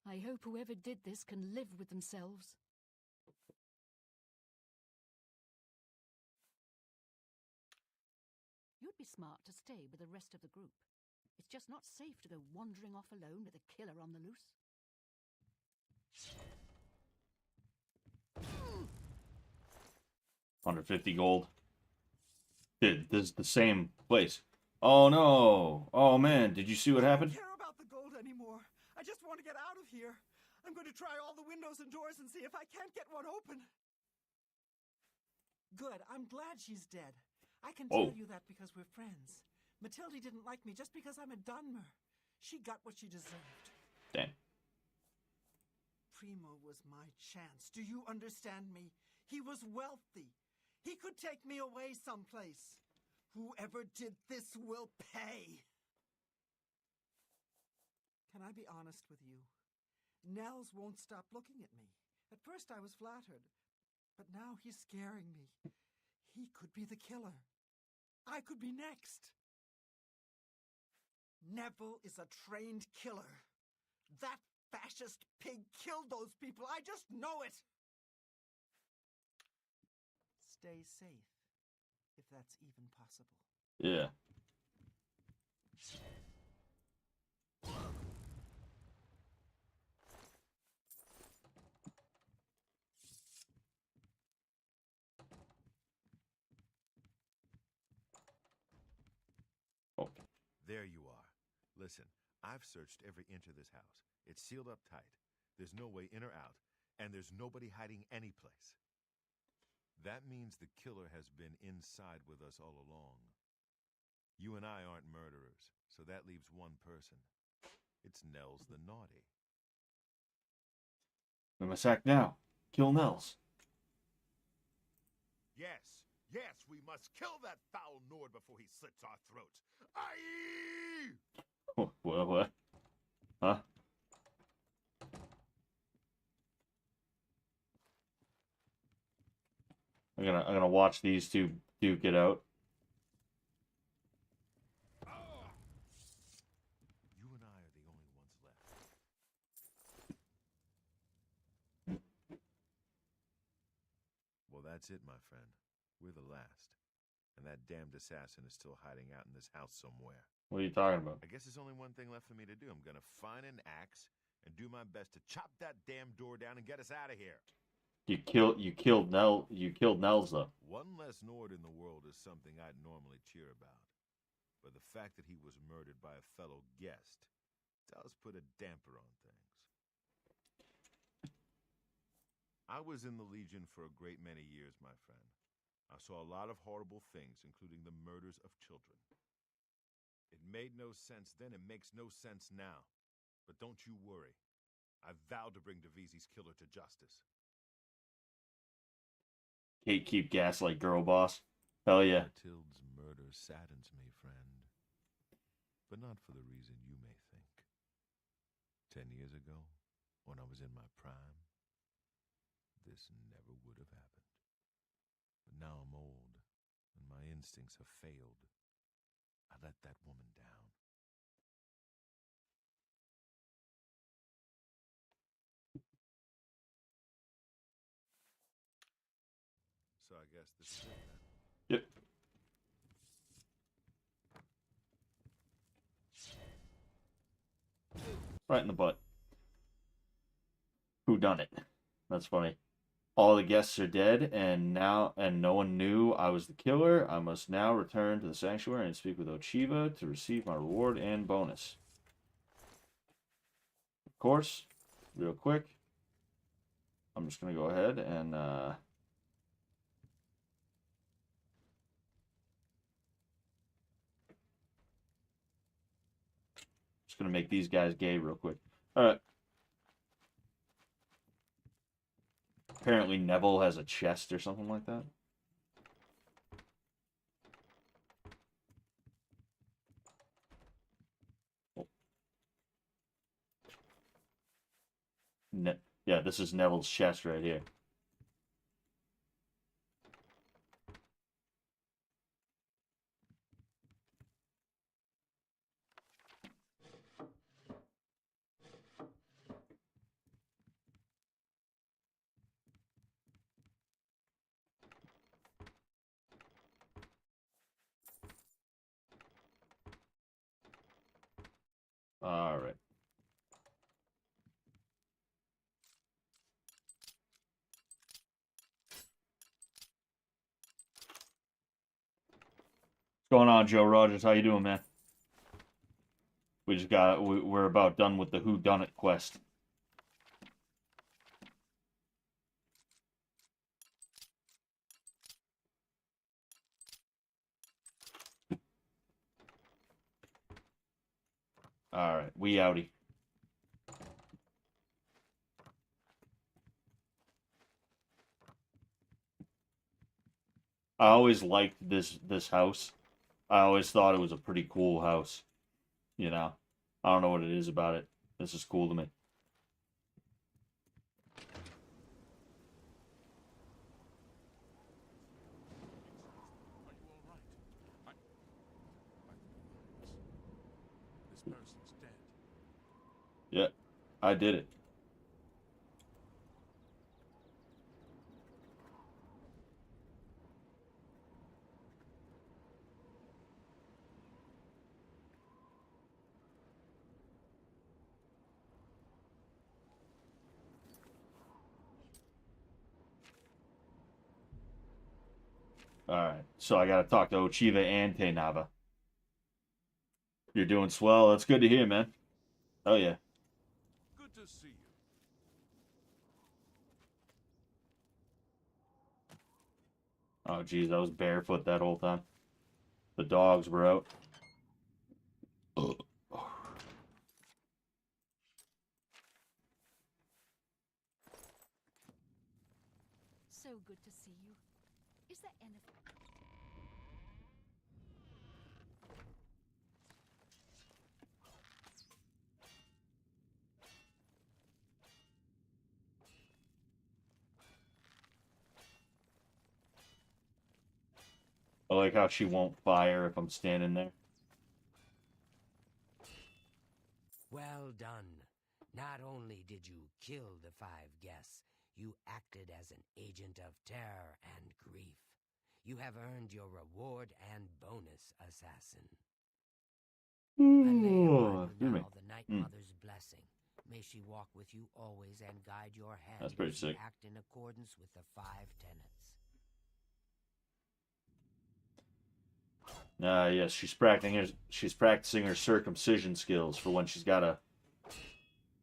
I hope whoever did this can live with themselves. You'd be smart to stay with the rest of the group. It's just not safe to go wandering off alone with a killer on the loose. 150 gold. Dude, this is the same place. Oh no! Oh man, did you see what happened? I don't care about the gold anymore. I just want to get out of here. I'm going to try all the windows and doors and see if I can't get one open. Good, I'm glad she's dead. I can tell you that because we're friends. Matilda didn't like me just because I'm a Dunmer. She got what she deserved. Damn. Primo was my chance. Do you understand me? He was wealthy. He could take me away someplace. Whoever did this will pay. Can I be honest with you? Nels won't stop looking at me. At first I was flattered, but now he's scaring me. He could be the killer. I could be next. Neville is a trained killer. That fascist pig killed those people. I just know it. Stay safe, if that's even possible. Yeah. Okay. There you are. Listen, I've searched every inch of this house. It's sealed up tight. There's no way in or out, and there's nobody hiding any place. That means the killer has been inside with us all along. You and I aren't murderers, so that leaves one person. It's Nels the Naughty. We must act now. Kill Nels. Yes, we must kill that foul Nord before he slits our throats. Aye! What? Huh? I'm gonna watch these two duke it out. You and I are the only ones left. Well, that's it, my friend. We're the last. And that damned assassin is still hiding out in this house somewhere. What are you talking about? I guess there's only one thing left for me to do. I'm gonna find an axe and do my best to chop that damn door down and get us out of here. You killed Nels though. One less Nord in the world is something I'd normally cheer about. But the fact that he was murdered by a fellow guest does put a damper on things. I was in the Legion for a great many years, my friend. I saw a lot of horrible things, including the murders of children. It made no sense then, it makes no sense now. But don't you worry. I vowed to bring Divisi's killer to justice. Keep gaslight girl boss. Hell yeah. Matilda's murder saddens me, friend. But not for the reason you may think. 10 years ago, when I was in my prime, this never would have happened. But now I'm old, and my instincts have failed. I let that woman down. So I guess this is it then. Yep. Right in the butt. Who done it? That's funny. All the guests are dead, and no one knew I was the killer. I must now return to the sanctuary and speak with Ochiva to receive my reward and bonus. Of course, real quick, I'm just gonna go ahead and just gonna make these guys gay real quick. All right. Apparently Neville has a chest or something like that. Oh. Yeah, this is Neville's chest right here. All right. What's going on, Joe Rogers? How you doing, man? We're about done with the whodunit quest. All right, we outie. I always liked this house. I always thought it was a pretty cool house. You know, I don't know what it is about it. This is cool to me. Are you all right? This person's dead. Yeah, I did it. Alright, so I gotta talk to Ochiva and Teinava. You're doing swell. That's good to hear, man. Oh, yeah. Good to see you. Oh, geez, I was barefoot that whole time. The dogs were out. So good to see you. Is there anything? I like how she won't fire if I'm standing there. Well done. Not only did you kill the 5 guests, you acted as an agent of terror and grief. You have earned your reward and bonus, assassin. I lay upon you now the Night Mother's blessing. May she walk with you always and guide your hand That's pretty as you sick. act in accordance with the 5 tenets. Yes, she's practicing her circumcision skills for when she's gotta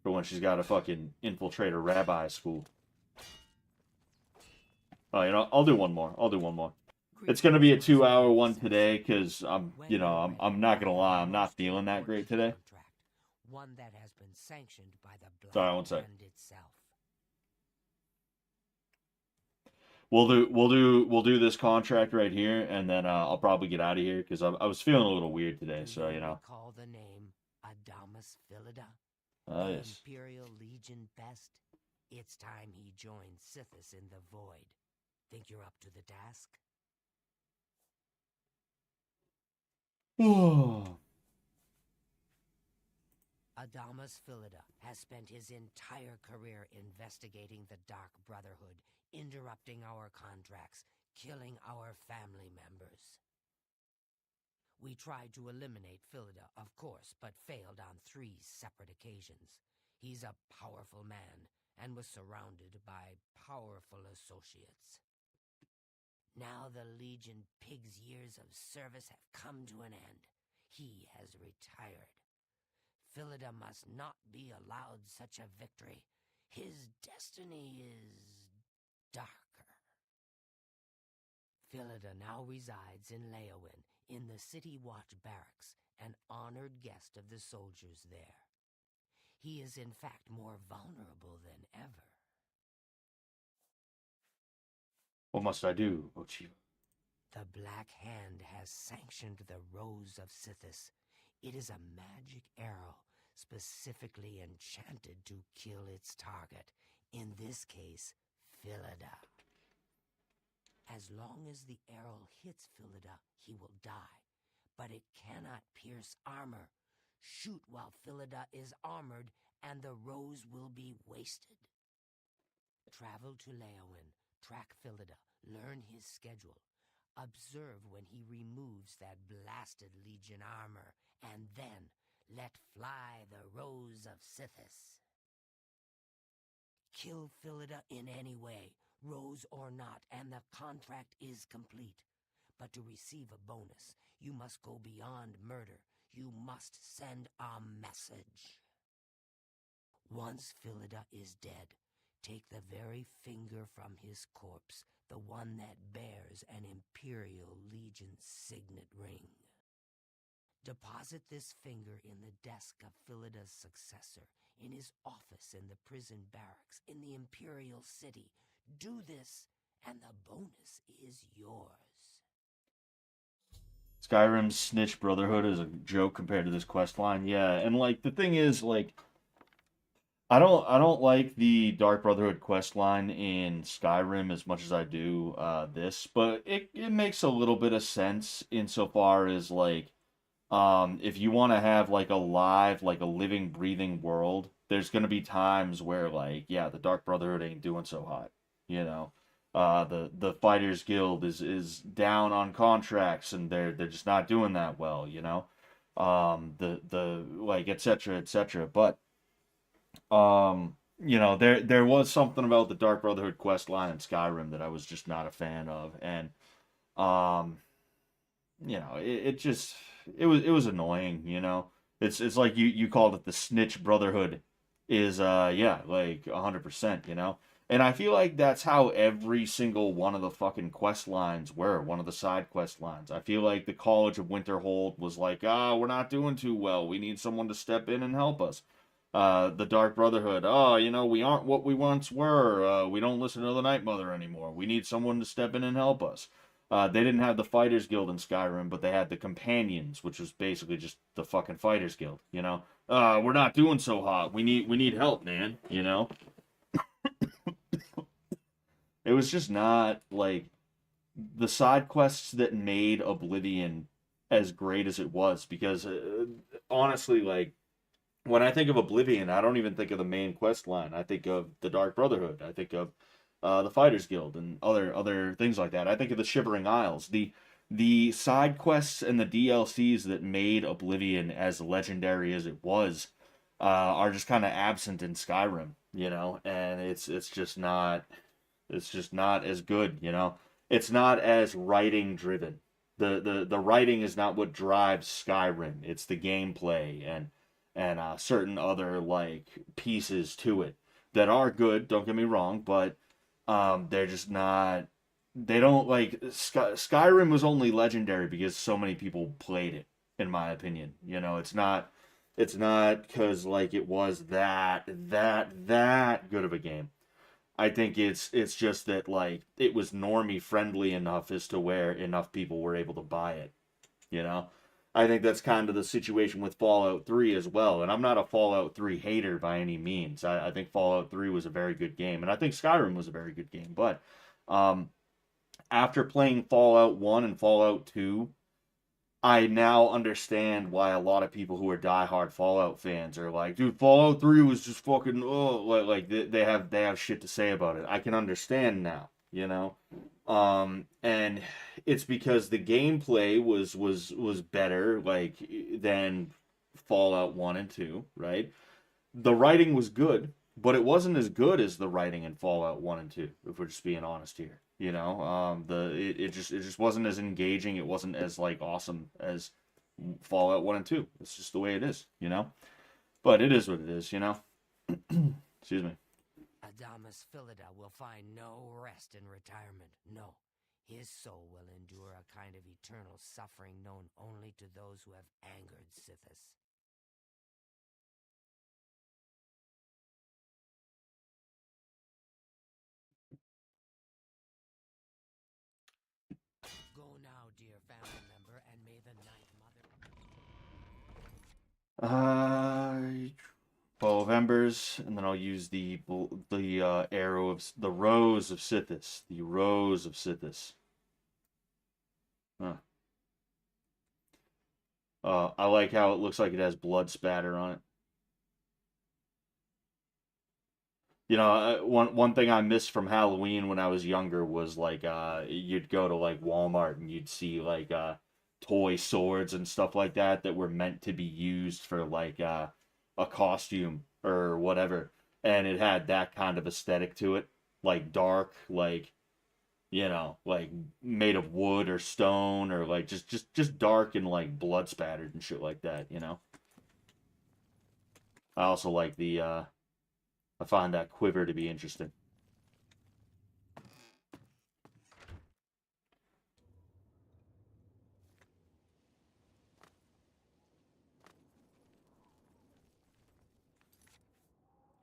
fucking infiltrate a rabbi school. Oh, you know, I'll do one more. It's gonna be a 2-hour one today because I'm not gonna lie, I'm not feeling that great today. One that has been sanctioned by the Black Sorry, one sec. Hand itself. We'll do this contract right here, and then I'll probably get out of here because I was feeling a little weird today. So you know. Recall the name Adamus Philida? Yes. Imperial Legion best. It's time he joined Sithis in the Void. Think you're up to the task? Adamus Philida has spent his entire career investigating the Dark Brotherhood, interrupting our contracts, killing our family members. We tried to eliminate Philida, of course, but failed on 3 separate occasions. He's a powerful man and was surrounded by powerful associates. Now the Legion Pig's years of service have come to an end. He has retired. Philida must not be allowed such a victory. His destiny is darker. Philida now resides in Leowin, in the City Watch Barracks, an honored guest of the soldiers there. He is in fact more vulnerable than ever. What must I do, Ochiva? The Black Hand has sanctioned the Rose of Sithis. It is a magic arrow, specifically enchanted to kill its target, in this case, Philida. As long as the arrow hits Philida, he will die, but it cannot pierce armor. Shoot while Philida is armored, and the rose will be wasted. Travel to Leowin, track Philida, learn his schedule. Observe when he removes that blasted Legion armor, and then let fly the Rose of Sithis. Kill Philida in any way, rose or not, and the contract is complete. But to receive a bonus, you must go beyond murder. You must send a message. Once Philida is dead, take the very finger from his corpse, the one that bears an Imperial Legion signet ring. Deposit this finger in the desk of Philida's successor, in his office in the prison barracks, in the Imperial City. Do this, and the bonus is yours. Skyrim's Snitch Brotherhood is a joke compared to this quest line. Yeah, and like the thing is, like, I don't like the Dark Brotherhood quest line in Skyrim as much as I do this, but it makes a little bit of sense insofar as like if you want to have like a living, breathing world, there's gonna be times where like, yeah, the Dark Brotherhood ain't doing so hot, you know. The Fighters Guild is down on contracts and they're just not doing that well, you know. The like etc. etc. But you know, there was something about the Dark Brotherhood quest line in Skyrim that I was just not a fan of, and you know, it was annoying, you know. It's like you called it the Snitch Brotherhood is yeah, like 100%, you know. And I feel like that's how every single one of the fucking quest lines were, one of the side quest lines. I feel like the College of Winterhold was like, we're not doing too well. We need someone to step in and help us. The Dark Brotherhood, we aren't what we once were. We don't listen to the Night Mother anymore. We need someone to step in and help us. They didn't have the Fighters Guild in Skyrim, but they had the Companions, which was basically just the fucking Fighters Guild, we're not doing so hot. We need help, man, It was just not like the side quests that made Oblivion as great as it was, because honestly, like, when I think of Oblivion, I don't even think of the main quest line. I think of the Dark Brotherhood. I think of the Fighters Guild and other things like that. I think of the Shivering Isles. The side quests and the DLCs that made Oblivion as legendary as it was are just kind of absent in Skyrim, and it's just not as good, It's not as writing driven. The writing is not what drives Skyrim. It's the gameplay and certain other like pieces to it that are good. Don't get me wrong, but they're just not. They don't like Skyrim was only legendary because so many people played it. In my opinion, it's not. It's not because like it was that good of a game. I think it's just that like it was normie friendly enough as to where enough people were able to buy it, you know? I think that's kind of the situation with Fallout 3 as well. And I'm not a Fallout 3 hater by any means. I think Fallout 3 was a very good game. And I think Skyrim was a very good game. But um, after playing Fallout 1 and Fallout 2, I now understand why a lot of people who are diehard Fallout fans are like, dude, Fallout 3 was just fucking like they have shit to say about it. I can understand now, and it's because the gameplay was better like than Fallout 1 and 2, right? The writing was good, but it wasn't as good as the writing in Fallout 1 and 2, if we're just being honest here. It just wasn't as engaging, it wasn't as like awesome as Fallout 1 and 2. It's just the way it is. But it is what it is. Excuse me. Adamus Philida will find no rest in retirement. No. His soul will endure a kind of eternal suffering known only to those who have angered Sithis. Go now, dear family member, and may the Night Mother... 12 embers, and then I'll use the arrow of the rose of Sithis. The rose of Sithis. Huh. I like how it looks like it has blood spatter on it. One thing I missed from Halloween when I was younger was like you'd go to like Walmart and you'd see like toy swords and stuff like that were meant to be used for like a costume or whatever, and it had that kind of aesthetic to it, like dark, like like made of wood or stone, or like just dark and like blood spattered and shit like that. I also like I find that quiver to be interesting.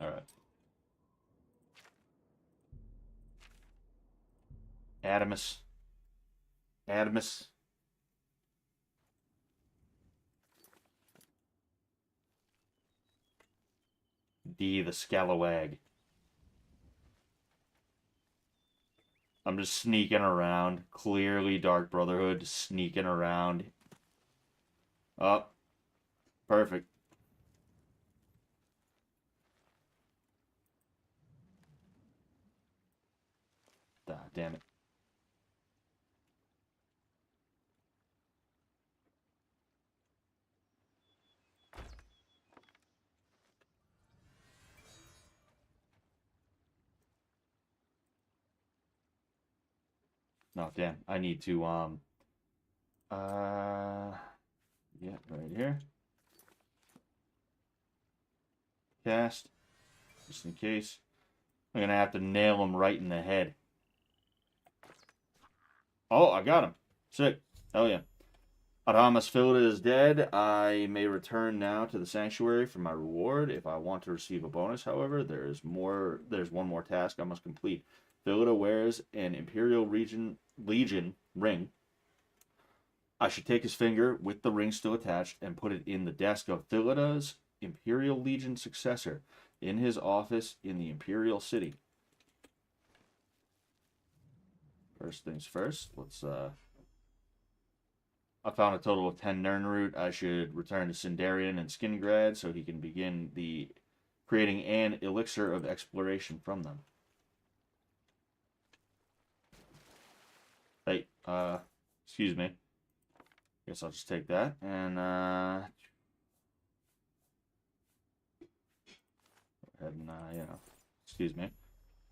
All right. Adamus. Adamus. D the Scalawag. I'm just sneaking around. Clearly Dark Brotherhood, sneaking around. Oh, perfect. Ah, damn it. No, damn. I need to yeah, right here. Cast. Just in case. I'm gonna have to nail him right in the head. Oh, I got him. Sick. Hell yeah. Adamas Philida is dead. I may return now to the sanctuary for my reward. If I want to receive a bonus, however, there's one more task I must complete. Philida wears an Imperial Legion ring. I should take his finger with the ring still attached and put it in the desk of Philida's Imperial Legion successor in his office in the Imperial City. First things first, let's I found a total of 10 Nirnroot. I should return to Sindarian and Skingrad so he can begin creating an elixir of exploration from them. Hey, excuse me. Guess I'll just take that and go ahead and excuse me.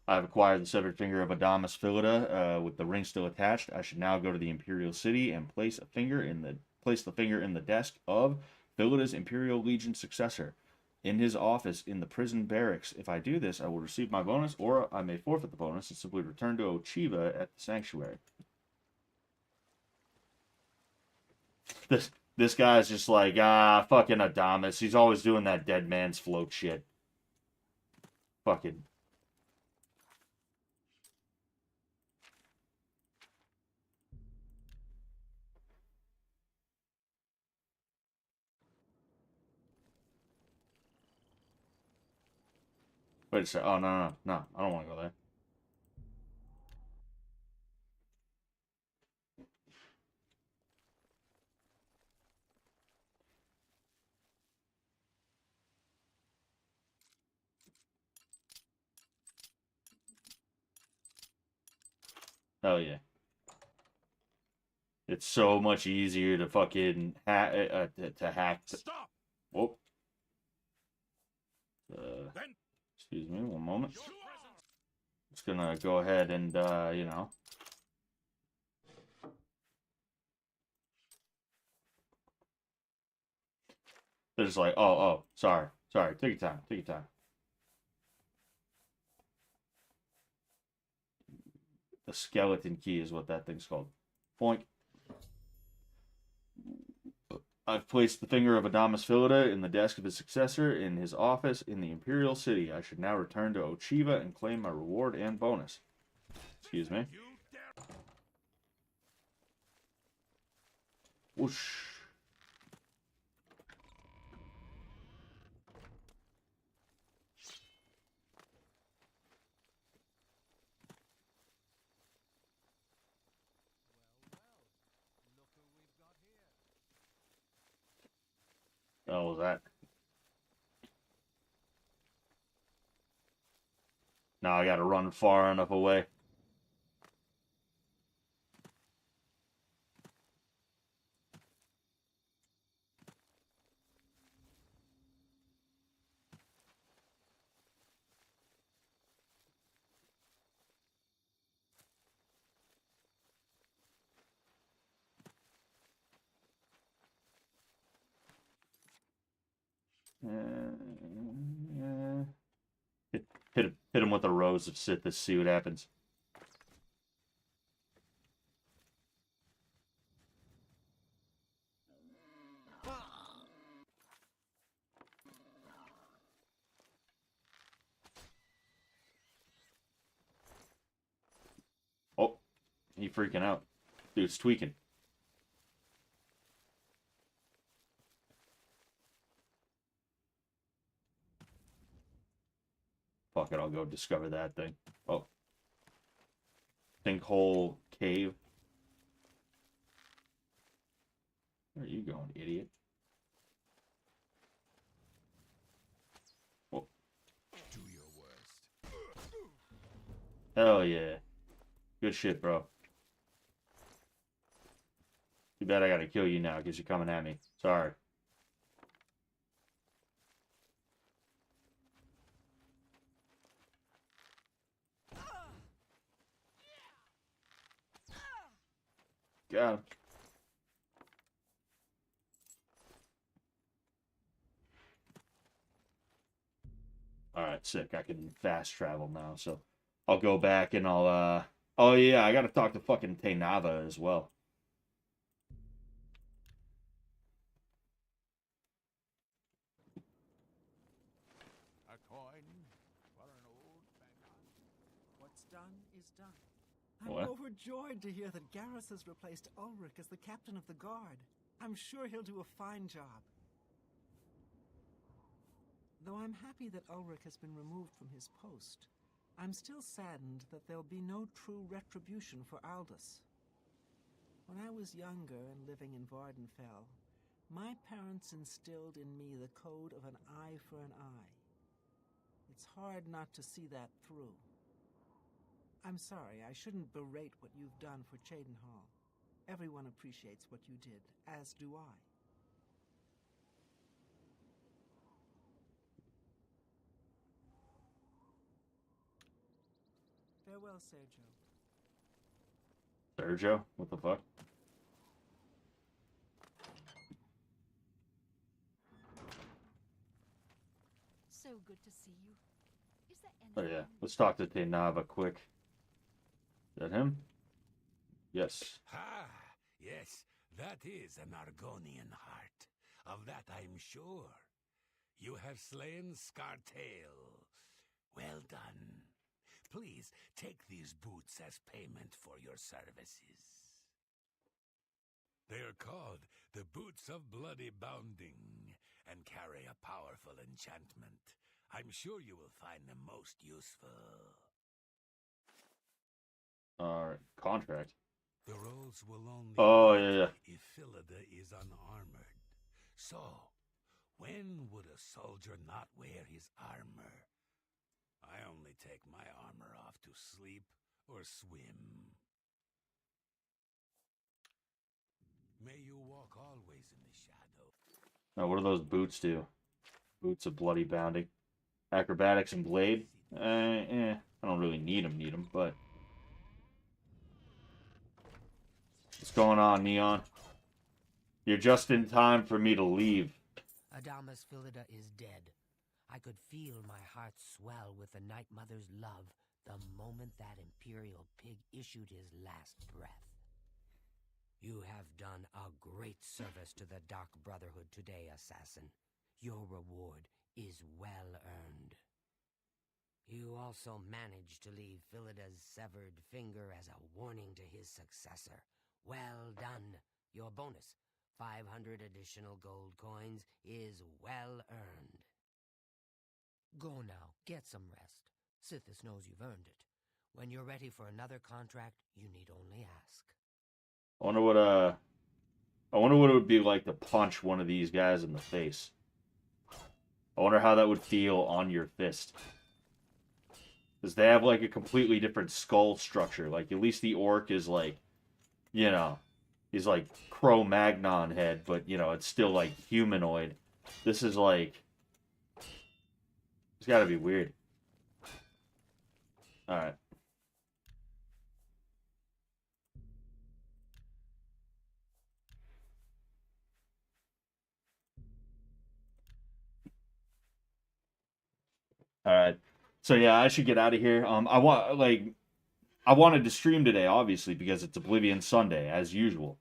I've acquired the severed finger of Adamas Philida with the ring still attached. I should now go to the Imperial City and place the finger in the desk of Philida's Imperial Legion successor in his office in the prison barracks. If I do this, I will receive my bonus, or I may forfeit the bonus and simply return to Ochiva at the sanctuary. This guy's just like, fucking Adamas. He's always doing that dead man's float shit. Fucking. Wait a sec. Oh, no. I don't want to go there. Hell yeah. It's so much easier to fucking hack. Stop! Whoop. Excuse me, one moment. Just gonna go ahead and, They're just like, oh, sorry. Take your time. The skeleton key is what that thing's called. Point. I've placed the finger of Adamas Philida in the desk of his successor in his office in the Imperial City. I should now return to Ochiva and claim my reward and bonus. Excuse me. Whoosh. What was that? Now I gotta run far enough away. Hit him with a rose of Sith to see what happens. Oh, he freaking out. Dude's tweaking. Fuck it, I'll go discover that thing. Oh. Sinkhole cave. Where are you going, idiot? Oh. Do your worst. Hell yeah. Good shit, bro. Too bad I gotta kill you now because you're coming at me. Sorry. Got him. Alright. right, sick. I can fast travel now, so I'll go back and I'll oh yeah, I gotta talk to fucking Tainava as well. A coin for an old beggar. What's done is done. What? I'm overjoyed to hear that Garrus has replaced Ulrich as the captain of the guard. I'm sure he'll do a fine job. Though I'm happy that Ulrich has been removed from his post, I'm still saddened that there'll be no true retribution for Aldous. When I was younger and living in Vardenfell, my parents instilled in me the code of an eye for an eye. It's hard not to see that through. I'm sorry, I shouldn't berate what you've done for Cheydinhal. Everyone appreciates what you did, as do I. Farewell, Sergio. Sergio? What the fuck? So good to see you. Is there Oh anything? yeah, let's talk to Tainava quick. Is that him? Yes. Ah, yes, that is an Argonian heart. Of that I'm sure. You have slain Scartail. Well done. Please take these boots as payment for your services. They are called the Boots of Bloody Bounding and carry a powerful enchantment. I'm sure you will find them most useful. Alright, contract. The rolls will only Oh, work yeah. if Philida is unarmored. So, when would a soldier not wear his armor? I only take my armor off to sleep or swim. May you walk always in the shadow. Now, what do those boots do? Boots of bloody bounding. Acrobatics and blade? I don't really need them, but... What's going on, Neon? You're just in time for me to leave. Adamas Philida is dead. I could feel my heart swell with the Night Mother's love the moment that Imperial pig issued his last breath. You have done a great service to the Dark Brotherhood today, Assassin. Your reward is well earned. You also managed to leave Philida's severed finger as a warning to his successor. Well done. Your bonus, 500 additional gold coins, is well earned. Go now, get some rest. Sithis knows you've earned it. When you're ready for another contract, you need only ask. I wonder what it would be like to punch one of these guys in the face. I wonder how that would feel on your fist. Because they have like a completely different skull structure. Like at least the orc is like, you know, he's like Cro-Magnon head, but you know, it's still like humanoid. This is like, it's gotta be weird. Alright. Alright. So yeah, I should get out of here. I wanted to stream today, obviously, because it's Oblivion Sunday, as usual.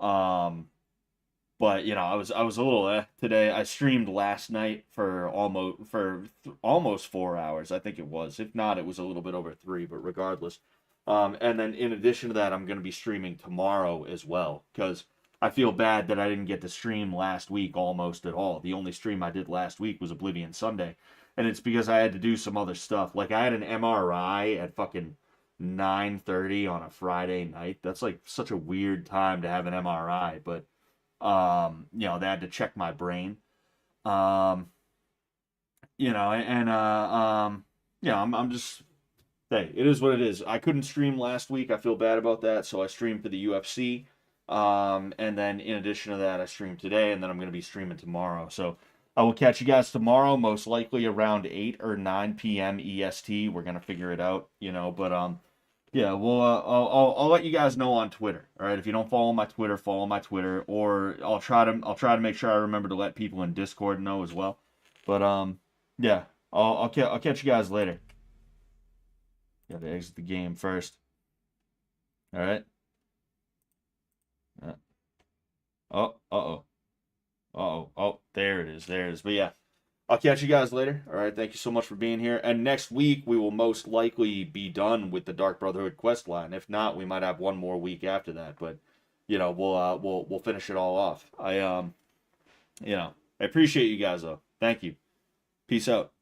But you know, I was a little today. I streamed last night for almost 4 hours, I think it was. If not, it was a little bit over 3. But regardless, and then in addition to that, I'm going to be streaming tomorrow as well because I feel bad that I didn't get to stream last week almost at all. The only stream I did last week was Oblivion Sunday, and it's because I had to do some other stuff. Like I had an MRI at fucking 9:30 on a Friday night. That's like such a weird time to have an MRI, but you know, they had to check my brain. You know, and yeah, I'm just, hey, it is what it is. I couldn't stream last week. I feel bad about that, so I streamed for the UFC. And then in addition to that, I streamed today, and then I'm going to be streaming tomorrow. So I will catch you guys tomorrow, most likely around 8 or 9 p.m. EST. We're going to figure it out, you know, but yeah, well, I'll let you guys know on Twitter. All right, if you don't follow my Twitter, follow my Twitter, or I'll try to make sure I remember to let people in Discord know as well. But yeah, I'll catch you guys later. Gotta exit the game first. All right. Oh, there it is. There it is. But yeah, I'll catch you guys later. All right. Thank you so much for being here. And next week we will most likely be done with the Dark Brotherhood quest line. If not, we might have one more week after that. But we'll finish it all off. I appreciate you guys though. Thank you. Peace out.